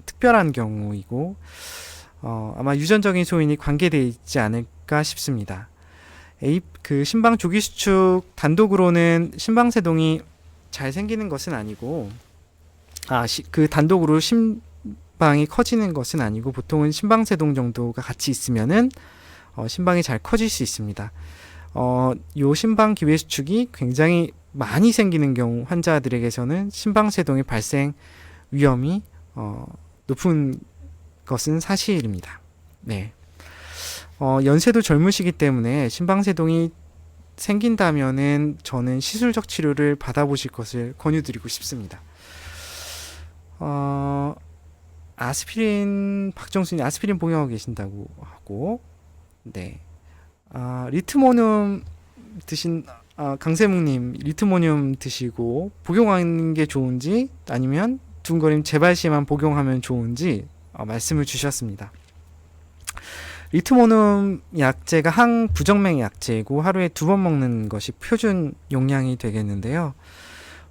특별한 경우이고 아마 유전적인 소인이 관계되어 있지 않을까 싶습니다. 그 심방 조기 수축 단독으로는 심방세동이 잘 생기는 것은 아니고 그 단독으로 심방이 커지는 것은 아니고 보통은 심방세동 정도가 같이 있으면은 심방이 잘 커질 수 있습니다. 요 심방 기회 수축이 굉장히 많이 생기는 경우 환자들에게서는 심방세동의 발생 위험이 높은 것은 사실입니다. 네. 연세도 젊으시기 때문에 심방세동이 생긴다면은 저는 시술적 치료를 받아보실 것을 권유드리고 싶습니다. 박정수님 아스피린 복용하고 계신다고 하고, 네. 리트모늄 드신 강세묵님 리트모늄 드시고 복용하는 게 좋은지 아니면 두근거림 재발시에만 복용하면 좋은지 말씀을 주셨습니다. 리트모늄 약제가 항부정맥 약제이고 하루에 2번 먹는 것이 표준 용량이 되겠는데요.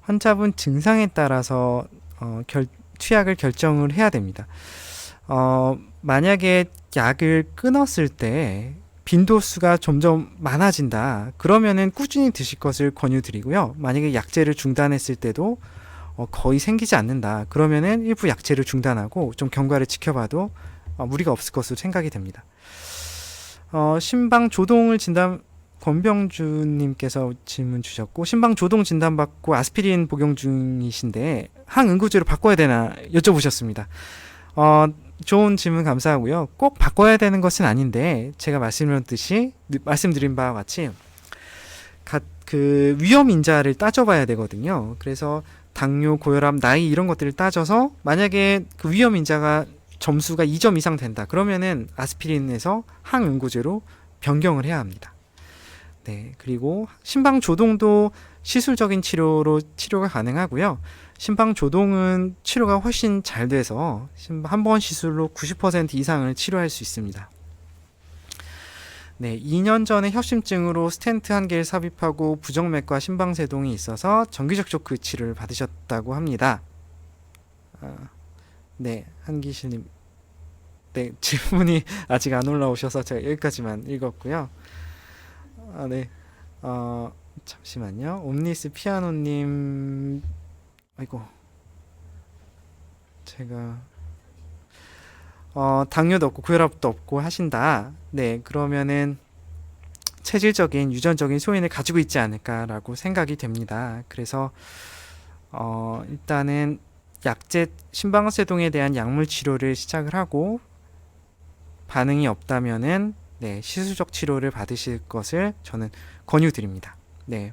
환자분 증상에 따라서 투약을 결정을 해야 됩니다. 만약에 약을 끊었을 때 빈도수가 점점 많아진다. 그러면은 꾸준히 드실 것을 권유드리고요. 만약에 약제를 중단했을 때도 거의 생기지 않는다. 그러면은 일부 약제를 중단하고 좀 경과를 지켜봐도 무리가 없을 것으로 생각이 됩니다. 심방 조동을 권병주님께서 질문 주셨고, 심방 조동 진단받고 아스피린 복용 중이신데 항응고제로 바꿔야 되나 여쭤보셨습니다. 좋은 질문 감사하고요. 꼭 바꿔야 되는 것은 아닌데 제가 말씀드린 바와 같이 그 위험 인자를 따져봐야 되거든요. 그래서 당뇨, 고혈압, 나이 이런 것들을 따져서 만약에 그 위험 인자가 점수가 2점 이상 된다. 그러면은 아스피린에서 항응고제로 변경을 해야 합니다. 네, 그리고 심방 조동도 시술적인 치료가 가능하고요. 심방 조동은 치료가 훨씬 잘 돼서 한 번 시술로 90% 이상을 치료할 수 있습니다. 네, 2년 전에 협심증으로 스텐트 1개를 삽입하고 부정맥과 심방세동이 있어서 정기적 쇼크 치료를 받으셨다고 합니다. 네, 한기실님. 네, 질문이 아직 안 올라오셔서 제가 여기까지만 읽었고요. 네. 잠시만요. 옴니스 피아노님, 아이고, 제가 당뇨도 없고 고혈압도 없고 하신다. 네, 그러면은 체질적인 유전적인 소인을 가지고 있지 않을까라고 생각이 됩니다. 그래서 일단은 심방세동에 대한 약물 치료를 시작을 하고 반응이 없다면은 네, 시술적 치료를 받으실 것을 저는 권유드립니다. 네.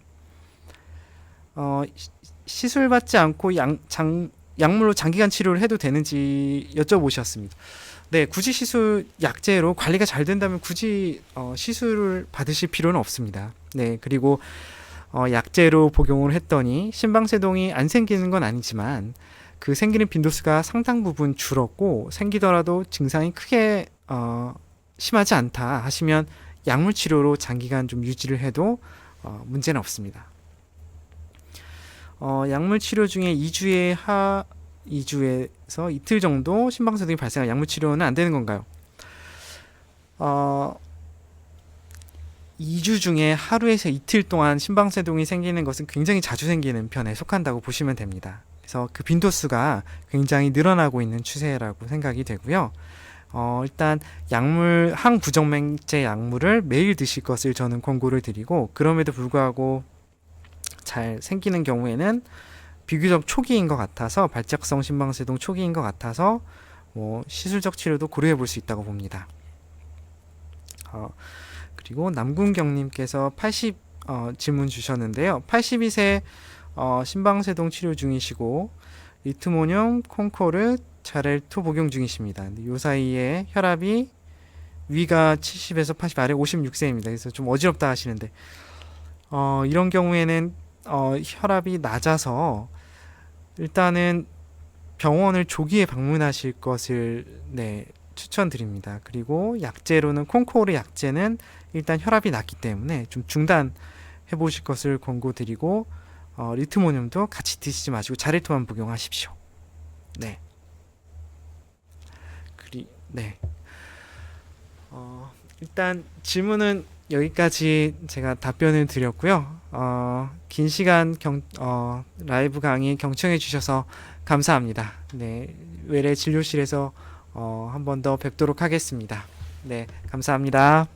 시술받지 않고 약물로 장기간 치료를 해도 되는지 여쭤보셨습니다. 네, 굳이 약제로 관리가 잘 된다면 굳이 시술을 받으실 필요는 없습니다. 네, 그리고 약제로 복용을 했더니 심방세동이 안 생기는 건 아니지만 그 생기는 빈도수가 상당 부분 줄었고 생기더라도 증상이 크게 심하지 않다 하시면 약물 치료로 장기간 좀 유지를 해도 문제는 없습니다. 약물 치료 중에 2주에서 이틀 정도 심방세동이 발생한 약물 치료는 안 되는 건가요? 2주 중에 하루에서 이틀 동안 심방세동이 생기는 것은 굉장히 자주 생기는 편에 속한다고 보시면 됩니다. 그래서 그 빈도수가 굉장히 늘어나고 있는 추세라고 생각이 되고요. 일단 약물, 항부정맥제 약물을 매일 드실 것을 저는 권고를 드리고, 그럼에도 불구하고 잘 생기는 경우에는 비교적 초기인 것 같아서, 발작성 심방세동 초기인 것 같아서 시술적 치료도 고려해 볼 수 있다고 봅니다. 그리고 남군경님께서 질문 주셨는데요. 82세 심방세동 치료 중이시고 리트모늄, 콩코르, 자렐투 복용 중이십니다. 이 사이에 혈압이 위가 70에서 80 아래 56세입니다. 그래서 좀 어지럽다 하시는데 이런 경우에는 혈압이 낮아서 일단은 병원을 조기에 방문하실 것을 추천드립니다. 그리고 약제로는 콩코르 약제는 일단 혈압이 낮기 때문에 좀 중단해 보실 것을 권고드리고 리트모늄도 같이 드시지 마시고 자렐투만 복용하십시오. 네. 일단 질문은 여기까지 제가 답변을 드렸고요. 긴 시간 라이브 강의 경청해 주셔서 감사합니다. 네, 외래 진료실에서 한 번 더 뵙도록 하겠습니다. 네, 감사합니다.